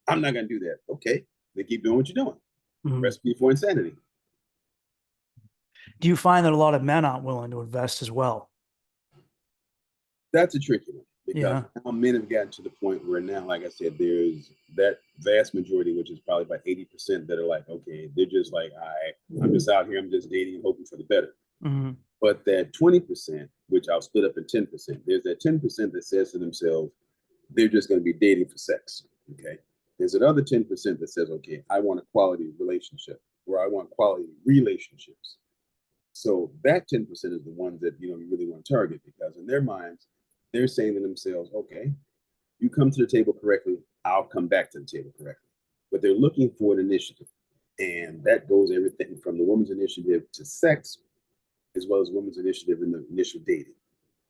I'm not going to do that. Okay, then keep doing what you're doing. Mhm. Recipe for insanity. Do you find that a lot of men aren't willing to invest as well? That's a tricky one because Yeah. now men have gotten to the point where now, like I said, there's that vast majority, which is probably about 80%, that are like, okay, they're just like, I'm just out here, I'm just dating and hoping for the better. Mhm. But that 20%, which I'll split up in 10%, there's that 10% that says to themselves, they're just going to be dating for sex. Okay. There's another 10% that says, okay, I want a quality relationship, or I want quality relationships. So that 10% is the ones that you really want to target, because in their minds, they're saying to themselves, okay, you come to the table correctly, I'll come back to the table correctly. But they're looking for an initiative. And that goes everything from the woman's initiative to sex, as well as women's initiative in the initial dating,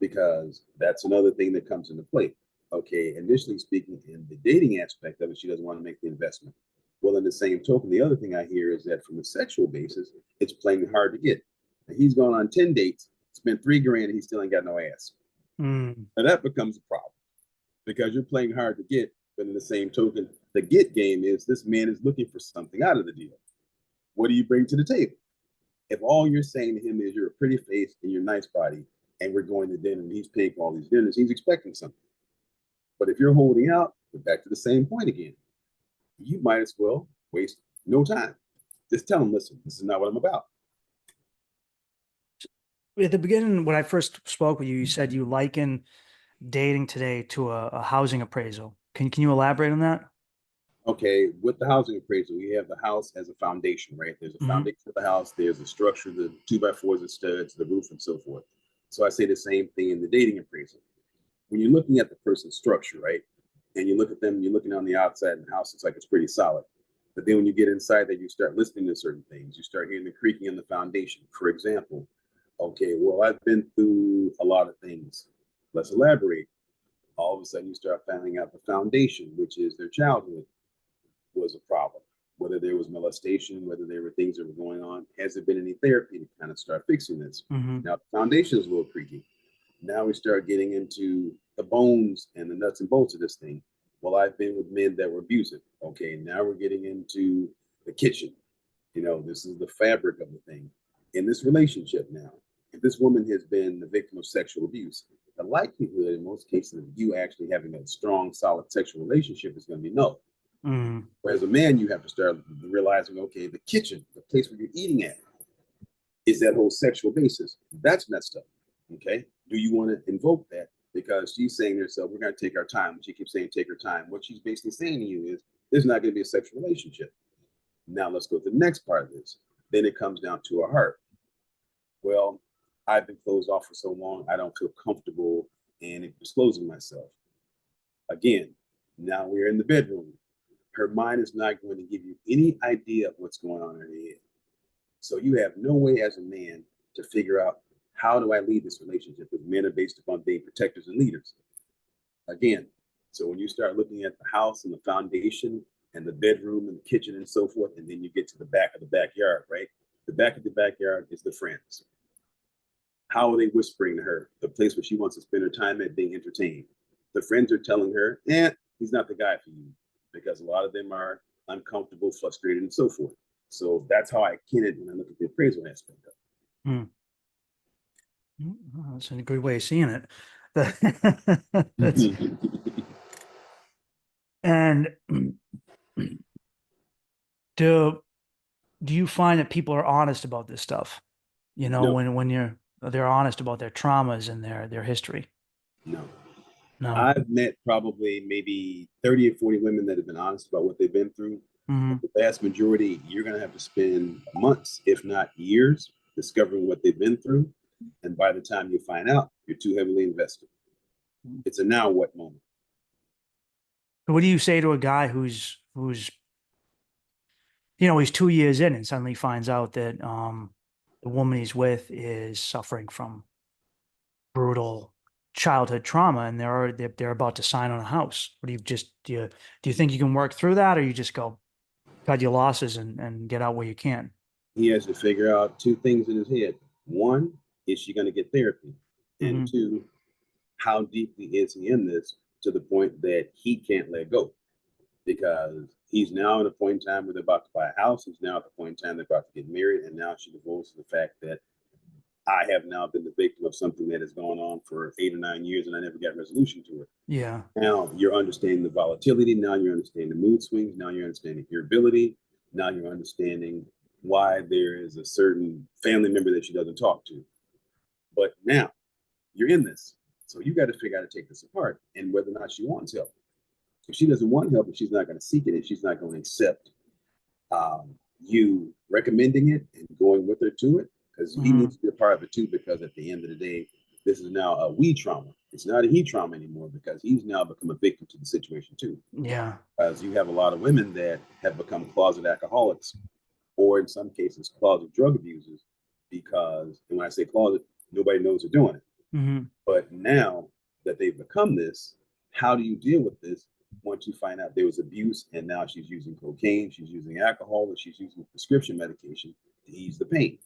because that's another thing that comes into play. Okay, initially speaking, in the dating aspect of it, she doesn't want to make the investment. Well, in the same token, the other thing I hear is that from a sexual basis, it's playing hard to get. Now, he's gone on 10 dates, spent $3,000, and he still ain't got no ass. Mm. Now that becomes a problem because you're playing hard to get, but in the same token, the get game is this man is looking for something out of the deal. What do you bring to the table? If all you're saying to him is you're a pretty face and you're a nice body, and we're going to dinner and he's paying for all these dinners, he's expecting something. But if you're holding out, we're back to the same point again. You might as well waste no time. Just tell him, listen, this is not what I'm about. At the beginning, when I first spoke with you, you said you liken dating today to a housing appraisal. Can you elaborate on that? Okay, with the housing appraisal, we have the house as a foundation, right? There's a foundation of the house, there's a structure, the 2x4s, the studs, the roof, and so forth. So I say the same thing in the dating appraisal. When you're looking at the person's structure, right? And you look at them, you're looking on the outside, and the house looks like it's pretty solid. But then when you get inside that, you start listening to certain things. You start hearing the creaking in the foundation. For example, okay, well, I've been through a lot of things. Let's elaborate. All of a sudden, you start finding out the foundation, which is their childhood, was a problem. Whether there was molestation, whether there were things that were going on, has there been any therapy to kind of start fixing this? Mm-hmm. Now, the foundation is a little creaky. Now we start getting into the bones and the nuts and bolts of this thing. Well, I've been with men that were abusive. Okay, now we're getting into the kitchen. You know, this is the fabric of the thing. In this relationship now, if this woman has been the victim of sexual abuse, the likelihood in most cases of you actually having a strong, solid sexual relationship is going to be no. Mm-hmm. Whereas a man, you have to start realizing, okay, the kitchen, the place where you're eating at, is that whole sexual basis. That's messed up. Okay. Do you want to invoke that? Because she's saying to herself, we're going to take our time. She keeps saying, take her time. What she's basically saying to you is, there's not going to be a sexual relationship. Now let's go to the next part of this. Then it comes down to her heart. Well, I've been closed off for so long, I don't feel comfortable in disclosing myself. Again, now we're in the bedroom. Her mind is not going to give you any idea of what's going on in her head. So you have no way as a man to figure out, how do I lead this relationship? Because men are based upon being protectors and leaders. Again, so when you start looking at the house and the foundation and the bedroom and the kitchen and so forth, and then you get to the back of the backyard, right? The back of the backyard is the friends. How are they whispering to her? The place where she wants to spend her time at being entertained. The friends are telling her, he's not the guy for you, because a lot of them are uncomfortable, frustrated, and so forth. So that's how I kin it when I look at the appraisal aspect of it. Mm. Oh, that's a good way of seeing it. And do you find that people are honest about this stuff? You know, No. when they're honest about their traumas and their history. No. No. I've met probably maybe 30 or 40 women that have been honest about what they've been through. Mm-hmm. But the vast majority, you're going to have to spend months, if not years, discovering what they've been through. And by the time you find out, you're too heavily invested. It's a now what moment. What do you say to a guy who's he's 2 years in and suddenly finds out that the woman he's with is suffering from brutal childhood trauma and they're about to sign on a house? What do you think you can work through that, or you just go cut your losses and get out where you can? He has to figure out two things in his head. One, is she going to get therapy? And Mhm. two, how deeply is he in this to the point that he can't let go? Because he's now at a point in time where they're about to buy a house. He's now at the point in time they're about to get married. And now she divulges the fact that I have now been the victim of something that has gone on for 8 or 9 years and I never got resolution to it. Yeah. Now you're understanding the volatility. Now you're understanding the mood swings. Now you're understanding irritability. Now you're understanding why there is a certain family member that she doesn't talk to. But now you're in this. So you got to figure out how to take this apart and whether or not she wants help. If she doesn't want help and she's not going to seek it and she's not going to accept you recommending it and going with her to it, because he needs to be a part of it too, because at the end of the day, this is now a we trauma. It's not a he trauma anymore, because he's now become a victim to the situation too. Yeah. Because you have a lot of women that have become closet alcoholics, or in some cases, closet drug abusers, because, and when I say closet, nobody knows they're doing it. Mm-hmm. But now that they've become this, how do you deal with this once you find out there was abuse, and now she's using cocaine, she's using alcohol, and she's using prescription medication to ease the pain.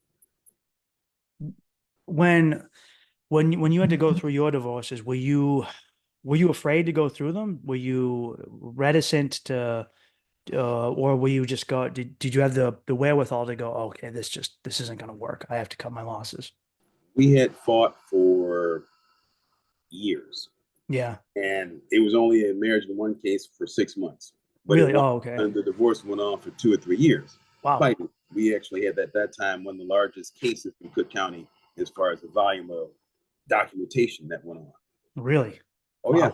When when you had to go through your divorces, were you afraid to go through them? Were you reticent to or were you just did you have the wherewithal to go, okay, this isn't going to work. I have to cut my losses. We had fought for years, Yeah. and it was only a marriage in one case for 6 months. But Really? Oh, okay. and the divorce went on for 2 or 3 years. Wow. Fighting. We actually had at that time one of the largest cases in Cook County as far as the volume of documentation that went on. Really? Oh Wow. yeah.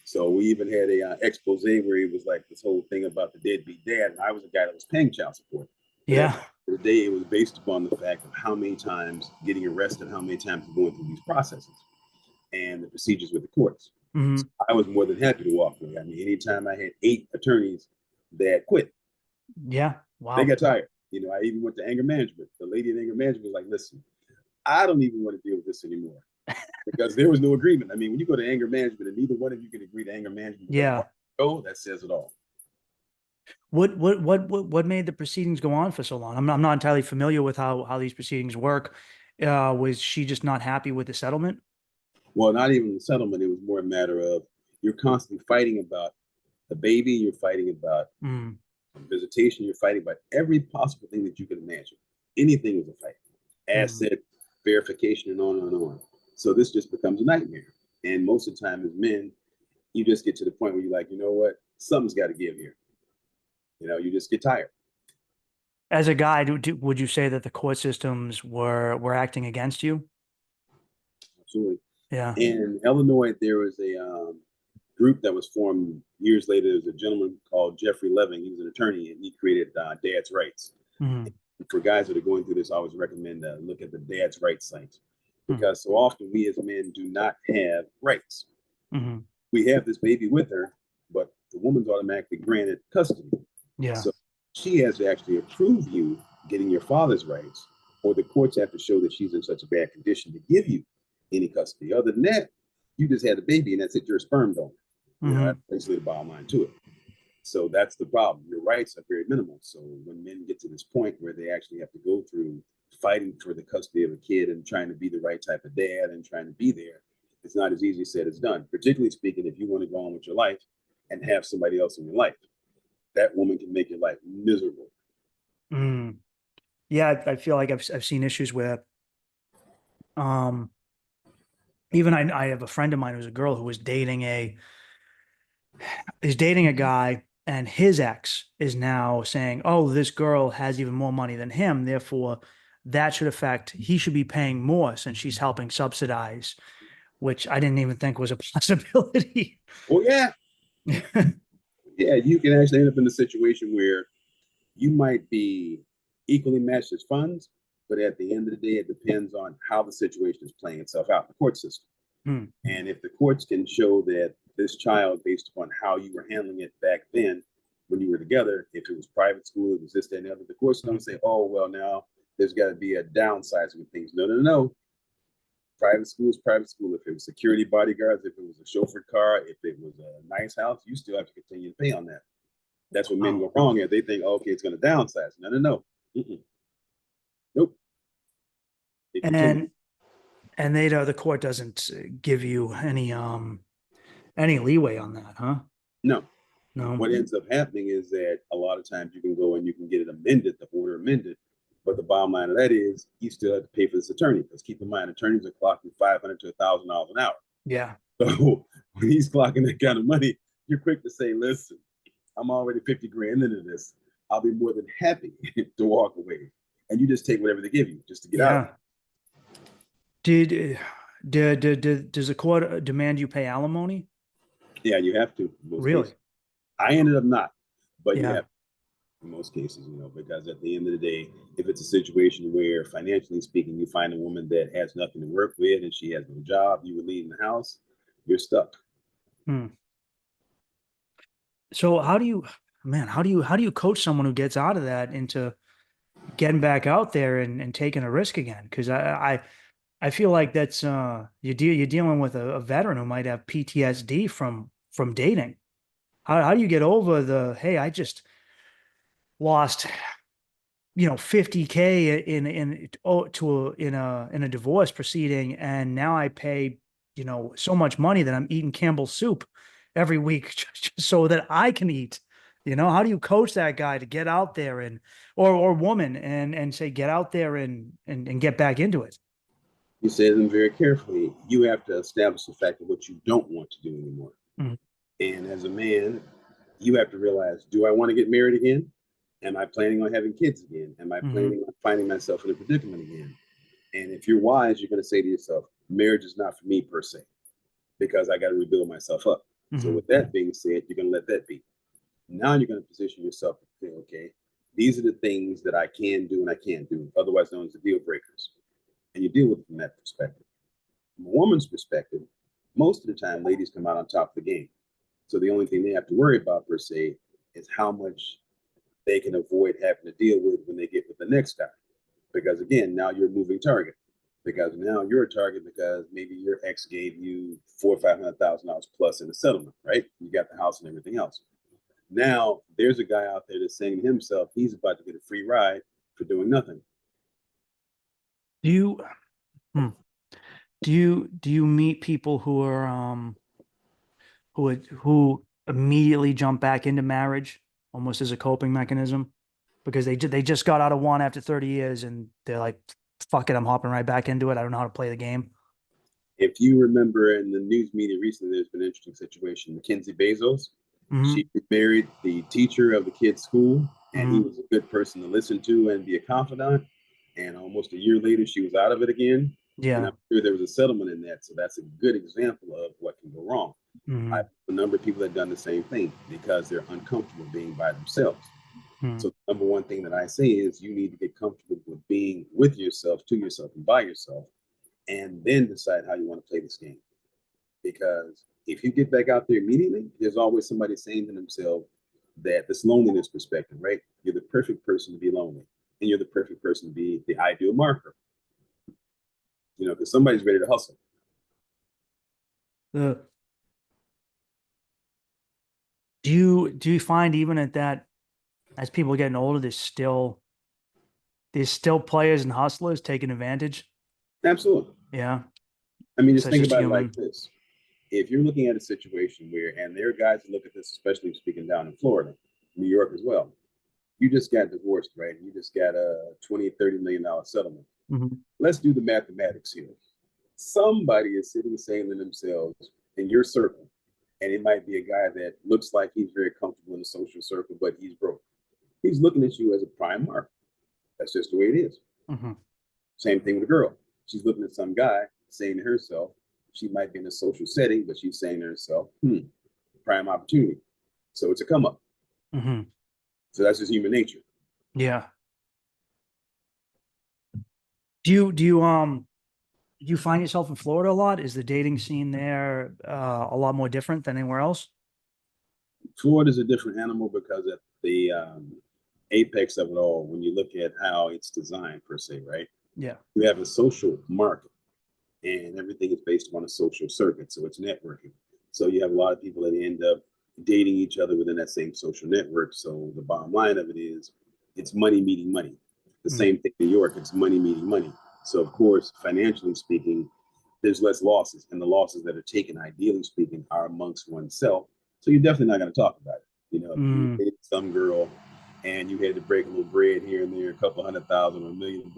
So we even had a expose where it was like this whole thing about the deadbeat dad, and I was the guy that was paying child support. Yeah. The day it was based upon the fact of how many times getting arrested, how many times going through these processes and the procedures with the courts. Mm-hmm. So I was more than happy to walk away. I mean, anytime I had 8 attorneys that quit, Yeah. Wow. they got tired. You know, I even went to anger management. The lady in anger management was like, listen, I don't even want to deal with this anymore. Because there was no agreement. I mean, when you go to anger management and neither one of you can agree to anger management, Yeah. oh, that says it all. What made the proceedings go on for so long? I'm not entirely familiar with how these proceedings work. Was she just not happy with the settlement? Well, not even the settlement. It was more a matter of you're constantly fighting about the baby, you're fighting about visitation, you're fighting about every possible thing that you can imagine. Anything is a fight. Asset, verification, and on and on. So this just becomes a nightmare. And most of the time as men, you just get to the point where you're like, you know what? Something's got to give here. You know, you just get tired. As a guy, would you say that the court systems were acting against you? Absolutely. Yeah. In Illinois, there was a group that was formed years later. There was a gentleman called Jeffrey Leving. He was an attorney, and he created Dad's Rights. For guys that are going through this, I always recommend look at the Dad's Rights site, because so often we as men do not have rights. We have this baby with her, but the woman's automatically granted custody. Yeah. So she has to actually approve you getting your father's rights, or the courts have to show that she's in such a bad condition to give you any custody. Other than that, you just had a baby and that's it, you're a sperm donor. You know, that's basically the bottom line to it. So that's the problem. Your rights are very minimal. So when men get to this point where they actually have to go through fighting for the custody of a kid and trying to be the right type of dad and trying to be there, it's not as easy said as done. Particularly speaking, if you want to go on with your life and have somebody else in your life, that woman can make your life miserable. Yeah, I feel like I've seen issues where, even I have a friend of mine who's a girl who is dating a guy, and his ex is now saying, oh, this girl has even more money than him, therefore that should affect, he should be paying more since she's helping subsidize, which I didn't even think was a possibility. Oh yeah. Yeah, you can actually end up in a situation where you might be equally matched as funds, but at the end of the day, it depends on how the situation is playing itself out in the court system. And if the courts can show that this child, based upon how you were handling it back then when you were together, if it was private school, it was this, that, and the other, the courts don't say, oh, well, now there's got to be a downsizing of things. No, no, no. Private school is private school. If it was security bodyguards, if it was a chauffeured car, if it was a nice house, you still have to continue to pay on that. That's what men go wrong at. They think, oh, okay, it's going to downsize. No, no, no. Nope. And the court doesn't give you any leeway on that, huh? No. No. What ends up happening is that a lot of times you can go and you can get it amended, the order amended, but the bottom line of that is you still have to pay for this attorney, because keep in mind, attorneys are clocking $500 to $1,000 an hour. Yeah. So when he's clocking that kind of money, you're quick to say, listen, I'm already 50 grand into this. I'll be more than happy to walk away. And you just take whatever they give you just to get out. Does the court demand you pay alimony? Yeah, you have to. Really? Cases. I ended up not, but you Yeah. have to in most cases, because at the end of the day, if it's a situation where financially speaking, you find a woman that has nothing to work with and she has no job, you were leaving the house, you're stuck. So how do you coach someone who gets out of that into getting back out there and taking a risk again? Because I feel like that's you're dealing with a veteran who might have PTSD from dating. how do you get over the, hey, I just lost, 50K in a divorce proceeding, and now I pay, so much money that I'm eating Campbell's soup every week just so that I can eat. How do you coach that guy to get out there or woman and say, get out there and get back into it? You say them very carefully. You have to establish the fact of what you don't want to do anymore. Mhm. And as a man, you have to realize, do I want to get married again? Am I planning on having kids again? Am I planning on finding myself in a predicament again? And if you're wise, you're going to say to yourself, marriage is not for me per se, because I got to rebuild myself up. So with that being said, you're going to let that be. Now you're going to position yourself to say, okay, these are the things that I can do and I can't do, otherwise known as the deal breakers. And you deal with it from that perspective. From a woman's perspective, most of the time, ladies come out on top of the game. So the only thing they have to worry about per se is how much they can avoid having to deal with when they get with the next guy. Because again, now you're a moving target. Because now you're a target because maybe your ex gave you $400,000 or $500,000 plus in the settlement, right? You got the house and everything else. Now there's a guy out there that's saying to himself, he's about to get a free ride for doing nothing. Do you do you meet people who are who immediately jump back into marriage almost as a coping mechanism because they just got out of one after 30 years and they're like, fuck it, I'm hopping right back into it. I don't know how to play the game. If you remember in the news media recently, there's been an interesting situation. Mackenzie Bezos, she married the teacher of the kid's school, and he was a good person to listen to and be a confidant. And almost a year later, she was out of it again. And I'm sure there was a settlement in that. So that's a good example of what can go wrong. I have a number of people that have done the same thing because they're uncomfortable being by themselves. So the number one thing that I say is you need to get comfortable with being with yourself, to yourself, and by yourself, and then decide how you want to play this game. Because if you get back out there immediately, there's always somebody saying to themselves that this loneliness perspective, right? You're the perfect person to be lonely, and you're the perfect person to be the ideal marker. Because somebody's ready to hustle. Do you find even at that, as people are getting older, there's still players and hustlers taking advantage? Absolutely. Yeah. I mean, just That's think just about it human. like this. If you're looking at a situation where, and there are guys who look at this, especially speaking down in Florida, New York as well. You just got divorced, right? You just got a $20-30 million settlement. Let's do the mathematics here. Somebody is sitting saying to themselves in your circle, and it might be a guy that looks like he's very comfortable in the social circle, but he's broke. He's looking at you as a prime mark. That's just the way it is. Same thing with a girl. She's looking at some guy saying to herself, she might be in a social setting, but she's saying to herself, prime opportunity. So it's a come up. So that's just human nature. Yeah. Do you find yourself in Florida a lot? Is the dating scene there a lot more different than anywhere else? Florida is a different animal because at the apex of it all, when you look at how it's designed per se, right? Yeah. You have a social market and everything is based on a social circuit. So it's networking. So you have a lot of people that end up dating each other within that same social network. So the bottom line of it is it's money meeting money. The same thing in New York, it's money meeting money. So of course, financially speaking, there's less losses, and the losses that are taken, ideally speaking, are amongst oneself. So you're definitely not going to talk about it. If you date some girl and you had to break a little bread here and there, a couple $100,000 or $1 million,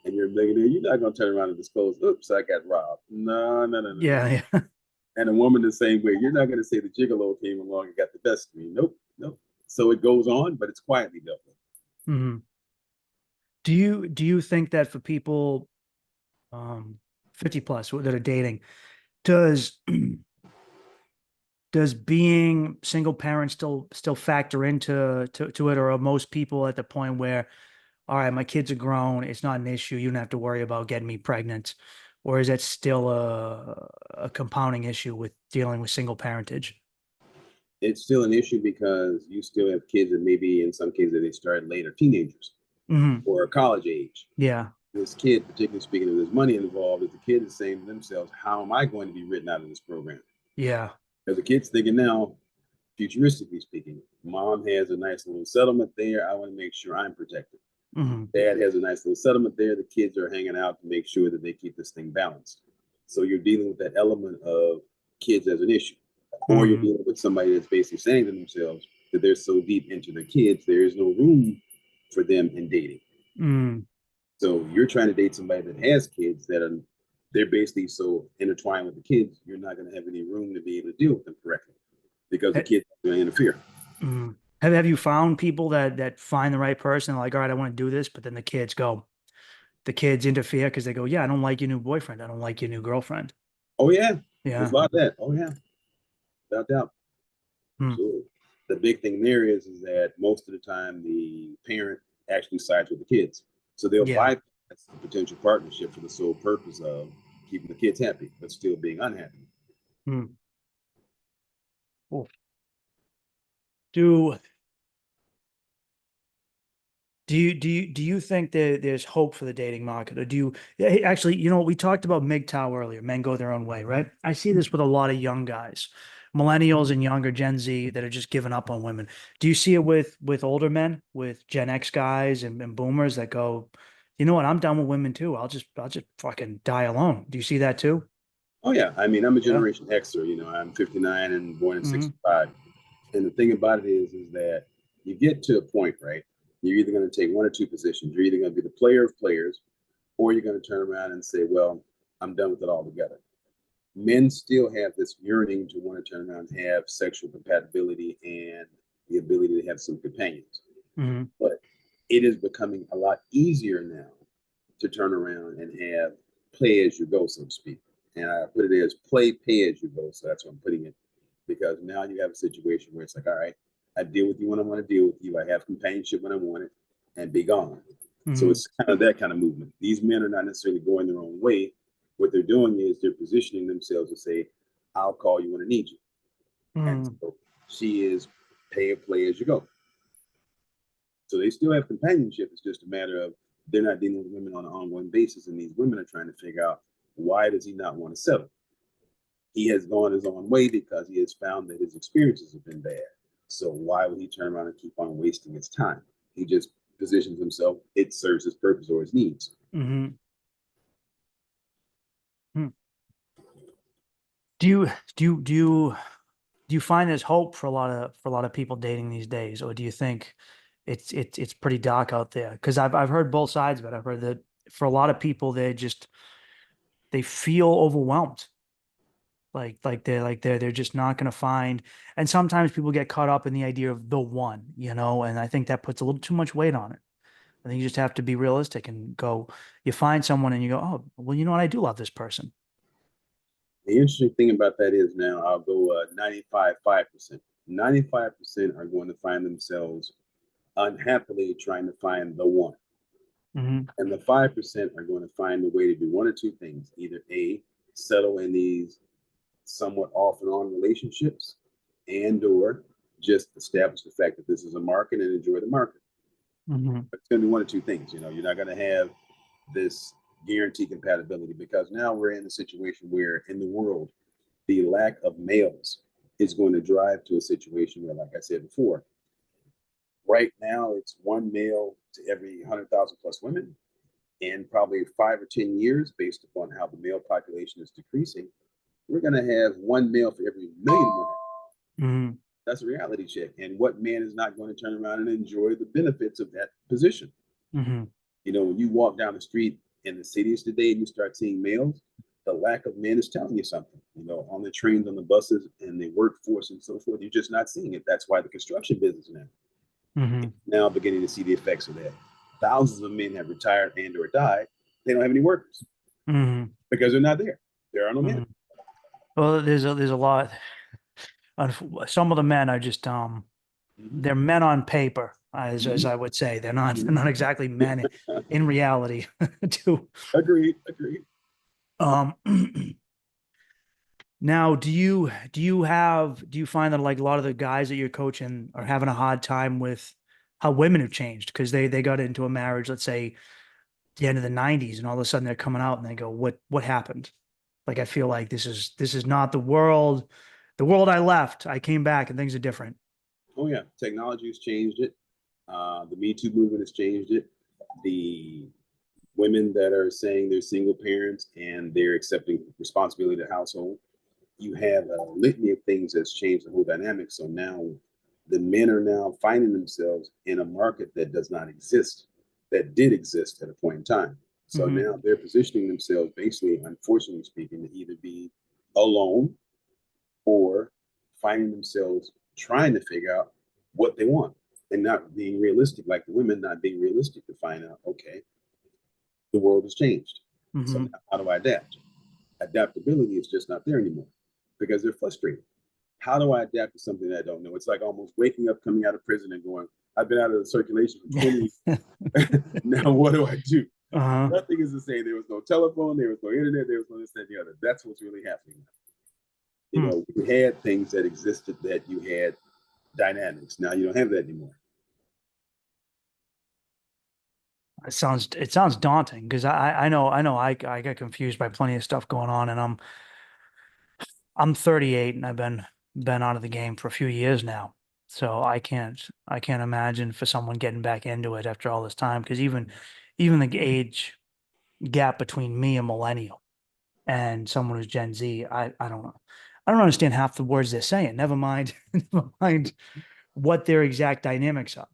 and you're a millionaire, you're not going to turn around and disclose, oops, I got robbed. No. Yeah. And a woman the same way. You're not going to say the gigolo came along and got the best of me. Nope. So it goes on, but it's quietly dealt with. Do you think that for people 50 plus that are dating, does being single parent still factor into it, or are most people at the point where, all right, my kids are grown, it's not an issue, you don't have to worry about getting me pregnant, or is that still a compounding issue with dealing with single parentage? It's still an issue because you still have kids that maybe in some cases they start later, teenagers or college age. Yeah. This kid, particularly speaking of there's money involved, if the kid is saying to themselves, how am I going to be written out of this program? Yeah. Because the kid's thinking now, futuristically speaking. Mom has a nice little settlement there. I want to make sure I'm protected. Mm-hmm. Dad has a nice little settlement there. The kids are hanging out to make sure that they keep this thing balanced. So you're dealing with that element of kids as an issue. Or you're dealing with somebody that's basically saying to themselves that they're so deep into their kids, there is no room for them in dating. Mm-hmm. So you're trying to date somebody that has kids they're basically so intertwined with the kids, you're not going to have any room to be able to deal with them correctly because the kids are going to interfere. Mm-hmm. Have you found people that find the right person, like, all right, I want to do this, but then the kids interfere because they go, yeah, I don't like your new boyfriend. I don't like your new girlfriend. Oh, yeah. Yeah. There's a lot of that. Oh, yeah. Without doubt. Hmm. So the big thing there is that most of the time the parent actually sides with the kids. So they'll bypass the potential partnership for the sole purpose of keeping the kids happy, but still being unhappy. Hmm. Cool. Do you think that there's hope for the dating market, or do you actually, we talked about MGTOW earlier, men go their own way, right? I see this with a lot of young guys, millennials and younger Gen Z that are just giving up on women. Do you see it with older men, with Gen X guys and boomers that go, you know what, I'm done with women too. I'll just fucking die alone. Do you see that too? Oh, yeah. I mean, I'm a Yeah. Generation Xer, I'm 59 and born in Mhm. 65. And the thing about it is that you get to a point, right? You're either going to take one or two positions. You're either going to be the player of players, or you're going to turn around and say, well, I'm done with it altogether. Men still have this yearning to want to turn around and have sexual compatibility and the ability to have some companions. Mhm. But it is becoming a lot easier now to turn around and have play as you go, so to speak. And I put it as pay as you go. So that's what I'm putting it, because now you have a situation where it's like, all right, I deal with you when I want to deal with you. I have companionship when I want it, and be gone. So Mhm. it's kind of that kind of movement. These men are not necessarily going their own way. What they're doing is they're positioning themselves to say, I'll call you when I need you. And Mhm. so she is play as you go. So they still have companionship. It's just a matter of they're not dealing with women on an ongoing basis. And these women are trying to figure out, why does he not want to settle? He has gone his own way because he has found that his experiences have been bad. So why would he turn around and keep on wasting his time? He just positions himself. It serves his purpose or his needs. Mhm. Hmm. Do you do you do you do you find there's hope for a lot of people dating these days, or do you think it's pretty dark out there? Because I've heard both sides of it. I've heard that for a lot of people, they feel overwhelmed, they're just not going to find. And sometimes people get caught up in the idea of the one, and I think that puts a little too much weight on it. I think you just have to be realistic and go. You find someone and you go, oh, well, you know what? I do love this person. The interesting thing about that is now I'll go 95.5%. 95% are going to find themselves unhappily trying to find the one. Mm-hmm. And the 5% are going to find a way to do one or two things. Either A, settle in these somewhat off and on relationships, and or just establish the fact that this is a market and enjoy the market. Mm-hmm. It's going to be one or two things. You're not going to have this guaranteed compatibility, because now we're in a situation where in the world, the lack of males is going to drive to a situation where, like I said before, right now it's one male to every 100,000 plus women. In probably 5 or 10 years, based upon how the male population is decreasing, we're going to have one male for every million women. Mm-hmm. That's a reality check. And what man is not going to turn around and enjoy the benefits of that position? Mm-hmm. When you walk down the street in the cities today and you start seeing males, the lack of men is telling you something. On the trains, on the buses, and the workforce and so forth, you're just not seeing it. That's why the construction business Mm-hmm. now beginning to see the effects of that. Thousands of men have retired and or died. They don't have any workers Mm-hmm. because they're not there. There are no men. Mm-hmm. Well, there's a lot. Some of the men are just they're men on paper, as I would say. They're not exactly men in reality. Too. Agreed. Agreed. Um. Now, do you find that, like, a lot of the guys that you're coaching are having a hard time with how women have changed because they got into a marriage, let's say the end of the 90s, and all of a sudden they're coming out and they go, what happened? Like, I feel like this is not the world I left. I came back and things are different. Oh yeah, technology has changed it. The Me Too movement has changed it. The women that are saying they're single parents and they're accepting responsibility of the household. You have a litany of things that's changed the whole dynamic. So now the men are now finding themselves in a market that does not exist, that did exist at a point in time. So now they're positioning themselves basically, unfortunately speaking, to either be alone or finding themselves trying to figure out what they want and not being realistic, like the women not being realistic to find out, okay, the world has changed. So now how do I adapt? Adaptability is just not there anymore because they're frustrated. How do I adapt to something that I don't know? It's like almost waking up, coming out of prison and going, I've been out of the circulation for 20 years. Now what do I do? Nothing is the same. There was no telephone, there was no internet, there was no this, that, and the other. That's what's really happening. You know, you had things that existed, that you had dynamics. Now you don't have that anymore. It sounds daunting because I know I get confused by plenty of stuff going on, and I'm 38 and I've been out of the game for a few years now. So I can't imagine for someone getting back into it after all this time, because even the age gap between me and millennial and someone who's Gen Z, I don't know. I don't understand half the words they're saying. Never mind what their exact dynamics are.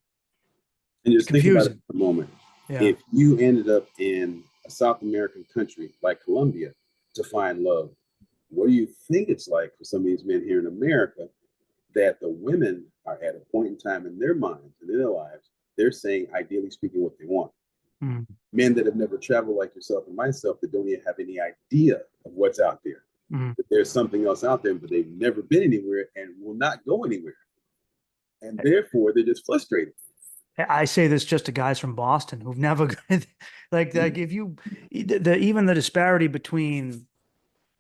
And just think about it for a moment. Yeah. If you ended up in a South American country like Colombia to find love, what do you think it's like for some of these men here in America, that the women are at a point in time in their minds and in their lives, they're saying, ideally speaking, what they want. Men that have never traveled like yourself and myself, that don't even have any idea of what's out there. That there's something else out there, but they've never been anywhere and will not go anywhere. And therefore, they're just frustrated. I say this just to guys from Boston who've never like if you even the disparity between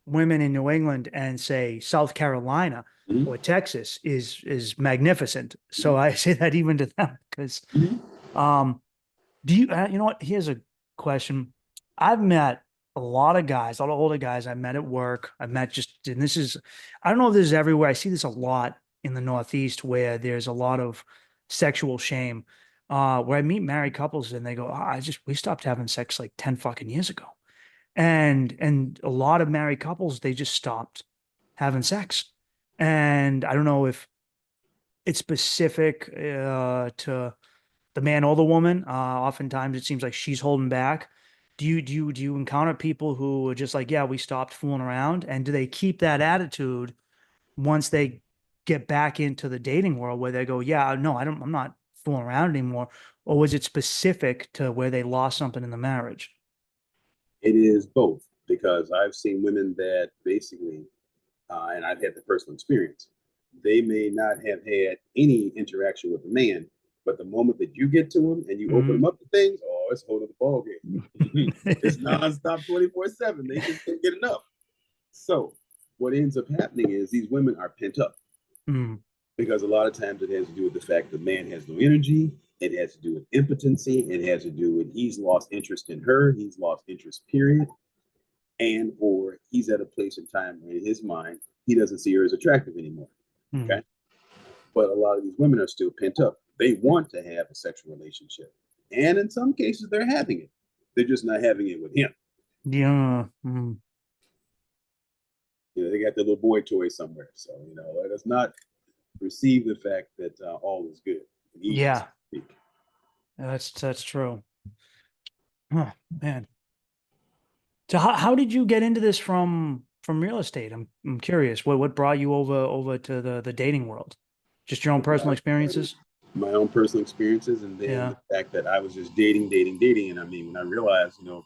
women in New England and say South Carolina or Texas is magnificent. So I say that even to them because do you you know what? Here's a question. I've met a lot of guys, a lot of older guys I met at work. I met just, and this is, I don't know if this is everywhere. I see this a lot in the Northeast where there's a lot of sexual shame. Where I meet married couples and they go, oh, we stopped having sex like 10 fucking years ago. And a lot of married couples, they just stopped having sex. And I don't know if it's specific to the man or the woman. Oftentimes it seems like she's holding back. Do you encounter people who are just like, yeah, we stopped fooling around? And do they keep that attitude once they get back into the dating world where they go, yeah, no, I'm not fooling around anymore? Or was it specific to where they lost something in the marriage? It is both, because I've seen women that basically, and I've had the personal experience, they may not have had any interaction with a man, but the moment that you get to them and you open them up to things, oh, it's hold of the ball game. It's nonstop 24/7. They just can't get enough. So what ends up happening is these women are pent up because a lot of times it has to do with the fact the man has no energy. It has to do with impotency. It has to do with he's lost interest in her. He's lost interest, period. And or he's at a place in time where in his mind, he doesn't see her as attractive anymore. Okay. But a lot of these women are still pent up. They want to have a sexual relationship. And in some cases, they're having it. They're just not having it with him. Yeah. You know, they got their little boy toy somewhere. So, you know, let us not perceive the fact that all is good. Yeah. That's true. Oh, man. So how did you get into this from real estate? I'm curious. What brought you over to the dating world? Just your own personal experiences? My own personal experiences, and then the fact that I was just dating. And I mean, when I realized, you know,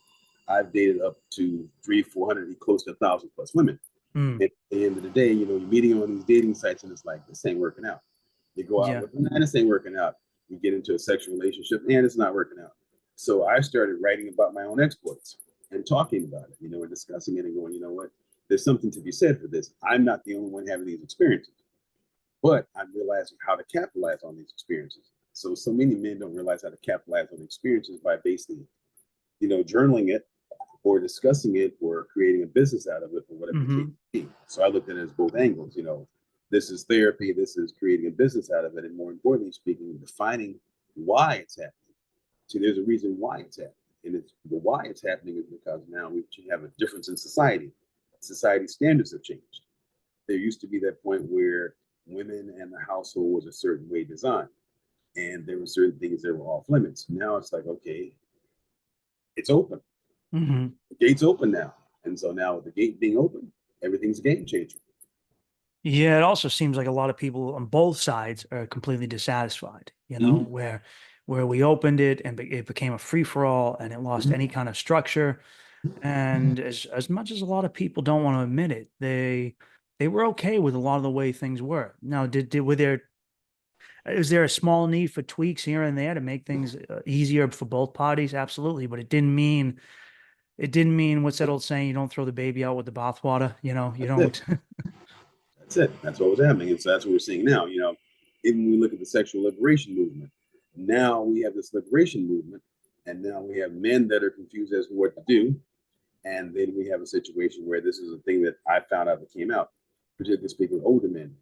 I've dated up to 300-400, close to 1,000 plus women. And at the end of the day, you know, you're meeting on these dating sites and it's like, this ain't working out. You go out with them and this ain't working out. You get into a sexual relationship and it's not working out. So I started writing about my own exploits and talking about it, you know, and discussing it and going, you know what, there's something to be said for this. I'm not the only one having these experiences, but I'm realizing how to capitalize on these experiences. So many men don't realize how to capitalize on experiences by basically, you know, journaling it or discussing it or creating a business out of it or whatever it may be. So I looked at it as both angles, you know, This is therapy. This is creating a business out of it. And more importantly speaking, defining why it's happening. See, there's a reason why it's happening. And it's the why it's happening is because now we have a difference in society. Society standards have changed. There used to be that point where women and the household was a certain way designed, and there were certain things that were off limits. Now it's like, okay, it's open. Mm-hmm. The gate's open now. And so now with the gate being open, everything's a game changer. Yeah, it also seems like a lot of people on both sides are completely dissatisfied, you know, where we opened it and it became a free for all and it lost any kind of structure. And as much as a lot of people don't want to admit it, they were okay with a lot of the way things were. Now, is there a small need for tweaks here and there to make things easier for both parties? Absolutely, but it didn't mean what's that old saying? You don't throw the baby out with the bathwater. You know, you don't. That's it. That's what was happening. And so that's what we're seeing now. You know, even when we look at the sexual liberation movement, now we have this liberation movement, and now we have men that are confused as to what to do. And then we have a situation where this is a thing that I found out that came out, particularly speaking with older men.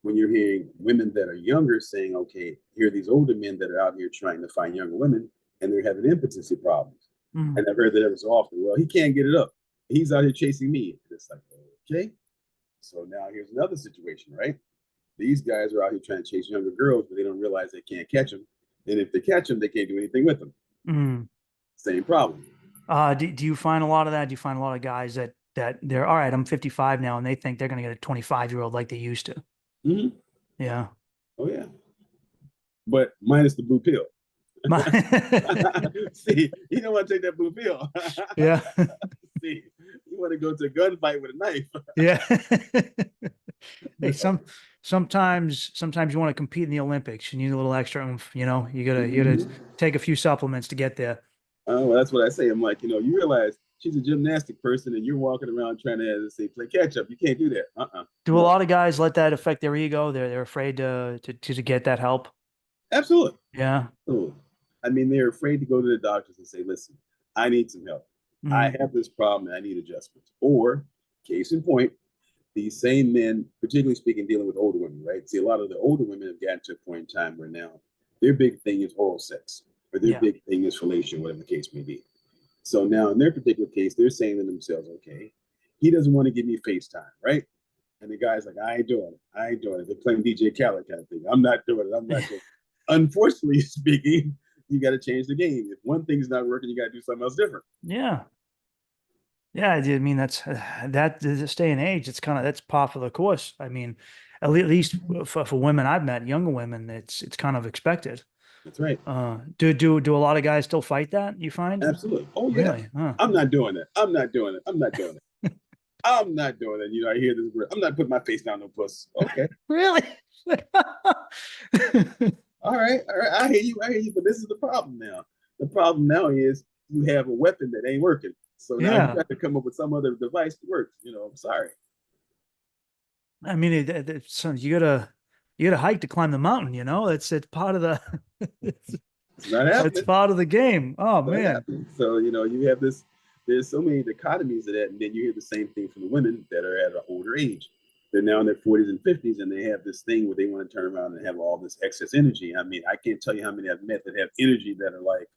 When you're hearing women that are younger saying, okay, here are these older men that are out here trying to find younger women, and they're having impotency problems. And I've heard that ever so often. Well, he can't get it up. He's out here chasing me. And it's like, okay. So now here's another situation, right? These guys are out here trying to chase younger girls, but they don't realize they can't catch them. And if they catch them, they can't do anything with them. Same problem. Do you find a lot of that? Do you find a lot of guys that they're all right, I'm 55 now, and they think they're going to get a 25-year-old like they used to? Yeah. Oh, yeah. But minus the blue pill. See, you don't want to take that blue pill. Yeah. See, you want to go to a gunfight with a knife. Yeah. Hey, sometimes you want to compete in the Olympics. You need a little extra oomph, you know. You gotta take a few supplements to get there. Oh, well, that's what I say. I'm like, you know, you realize she's a gymnastic person and you're walking around trying to say play catch up. You can't do that. Do a lot of guys let that affect their ego? They're afraid to get that help. Absolutely. Yeah. Absolutely. I mean, they're afraid to go to the doctors and say, listen, I need some help. I have this problem and I need adjustments. Or, case in point, these same men, particularly speaking, dealing with older women, right? See, a lot of the older women have gotten to a point in time where now their big thing is oral sex, or their big thing is fellatio, whatever the case may be. So now in their particular case, they're saying to themselves, okay, he doesn't want to give me FaceTime, right? And the guy's like, I ain't doing it. I ain't doing it. They're playing DJ Khaled kind of thing. I'm not doing it. I'm not doing it. Unfortunately speaking, you got to change the game. If one thing's not working, you got to do something else different. Yeah. Yeah, I mean, that's this day and age, that's par for the course. I mean, at least for women I've met, younger women, it's kind of expected. That's right. Do a lot of guys still fight that, you find? Absolutely. Oh, yeah. Really? Huh. I'm not doing it. I'm not doing it. I'm not doing it. I'm not doing it. You know, I hear this word. I'm not putting my face down no puss. Okay. Really? All right. I hear you. But this is the problem now. The problem now is you have a weapon that ain't working. So now you got to come up with some other device to work. You know, I'm sorry. I mean, you gotta hike to climb the mountain. You know, it's part of the. It's not happening. It's part of the game. Oh man. So you know, you have this. There's so many dichotomies of that, and then you hear the same thing from the women that are at an older age. They're now in their 40s and 50s, and they have this thing where they want to turn around and have all this excess energy. I mean, I can't tell you how many I've met that have energy that are like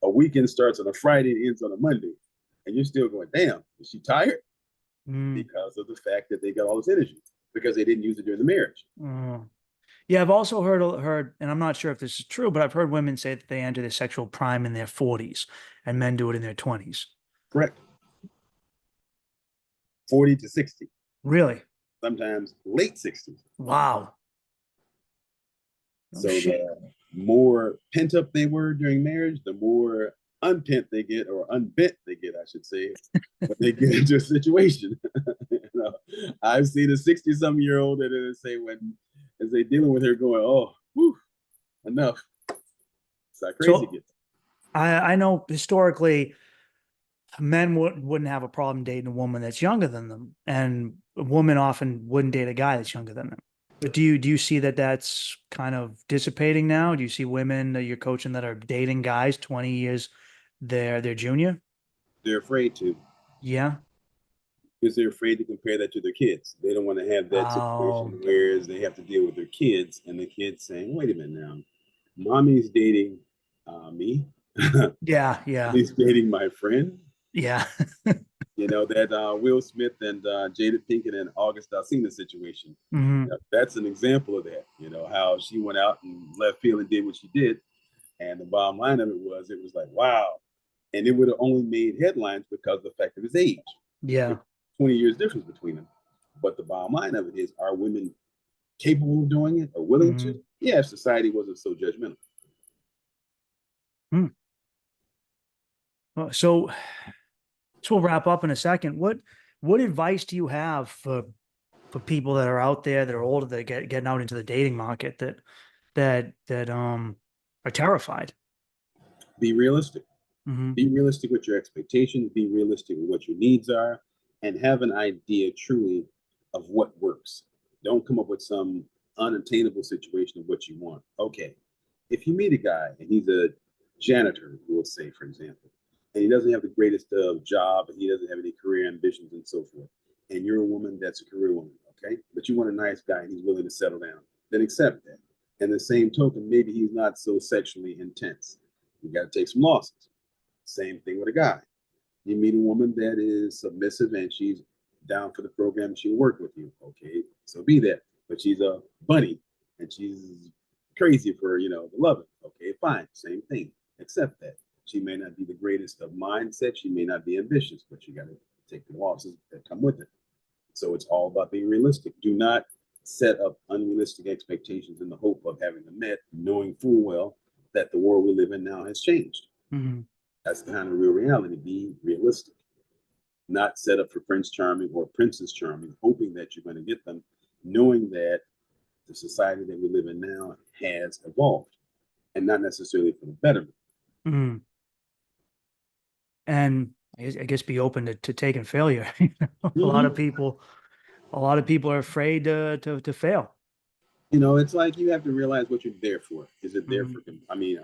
a weekend starts on a Friday and ends on a Monday. And you're still going, damn, is she tired? Because of the fact that they got all this energy because they didn't use it during the marriage. Yeah, I've also heard, and I'm not sure if this is true, but I've heard women say that they enter their sexual prime in their 40s and men do it in their 20s. Correct. 40 to 60. Really? Sometimes late 60s. Wow. So the more pent up they were during marriage, the more unpent they get, or unbent they get, I should say, when they get into a situation. You know, I've seen a 60-some-year-old that they say as they dealing with her going, oh, whew, enough. It's like crazy. So, I know historically men wouldn't have a problem dating a woman that's younger than them, and a woman often wouldn't date a guy that's younger than them. But do you see that that's kind of dissipating now? Do you see women that you're coaching that are dating guys 20 years their junior? They're afraid to. Yeah. because they're afraid to compare that to their kids. They don't want to have that Oh, situation where they have to deal with their kids and the kids saying, wait a minute now, mommy's dating me. yeah, yeah, He's dating my friend. yeah. You know, that Will Smith and Jada Pinkett and August Alsina situation. Hmm. That's an example of that. You know, how she went out and left field and did what she did. And the bottom line of it was like, wow. And it would have only made headlines because of the fact of his age. Yeah. 20 years difference between them. But the bottom line of it is, are women capable of doing it or willing Hmm. to? Yeah, if society wasn't so judgmental. Hmm. So we'll wrap up in a second. What advice do you have for people that are out there that are older that are getting out into the dating market that are terrified? Be realistic. Hmm. Be realistic with your expectations, be realistic with what your needs are, and have an idea truly of what works. Don't come up with some unattainable situation of what you want. Okay, if you meet a guy and he's a janitor, we'll say, for example, and he doesn't have the greatest job and he doesn't have any career ambitions and so forth, and you're a woman that's a career woman, okay, but you want a nice guy and he's willing to settle down, then accept that. And the same token, maybe he's not so sexually intense. You got to take some losses. Same thing with a guy. You meet a woman that is submissive and she's down for the program, she'll work with you. Okay, so be that. But she's a bunny and she's crazy for, the loving. Okay, fine. Same thing. Accept that. She may not be the greatest of mindset. She may not be ambitious, but you got to take the losses that come with it. So it's all about being realistic. Do not set up unrealistic expectations in the hope of having them met, knowing full well that the world we live in now has changed. Hmm. That's kind of real reality. Be realistic, not set up for Prince Charming or Princess Charming, hoping that you're going to get them, knowing that the society that we live in now has evolved and not necessarily for the betterment. Hmm. And I guess be open to taking failure. A lot of Mm-hmm. people, are afraid to fail. It's like you have to realize what you're there for. Is it there Hmm. for,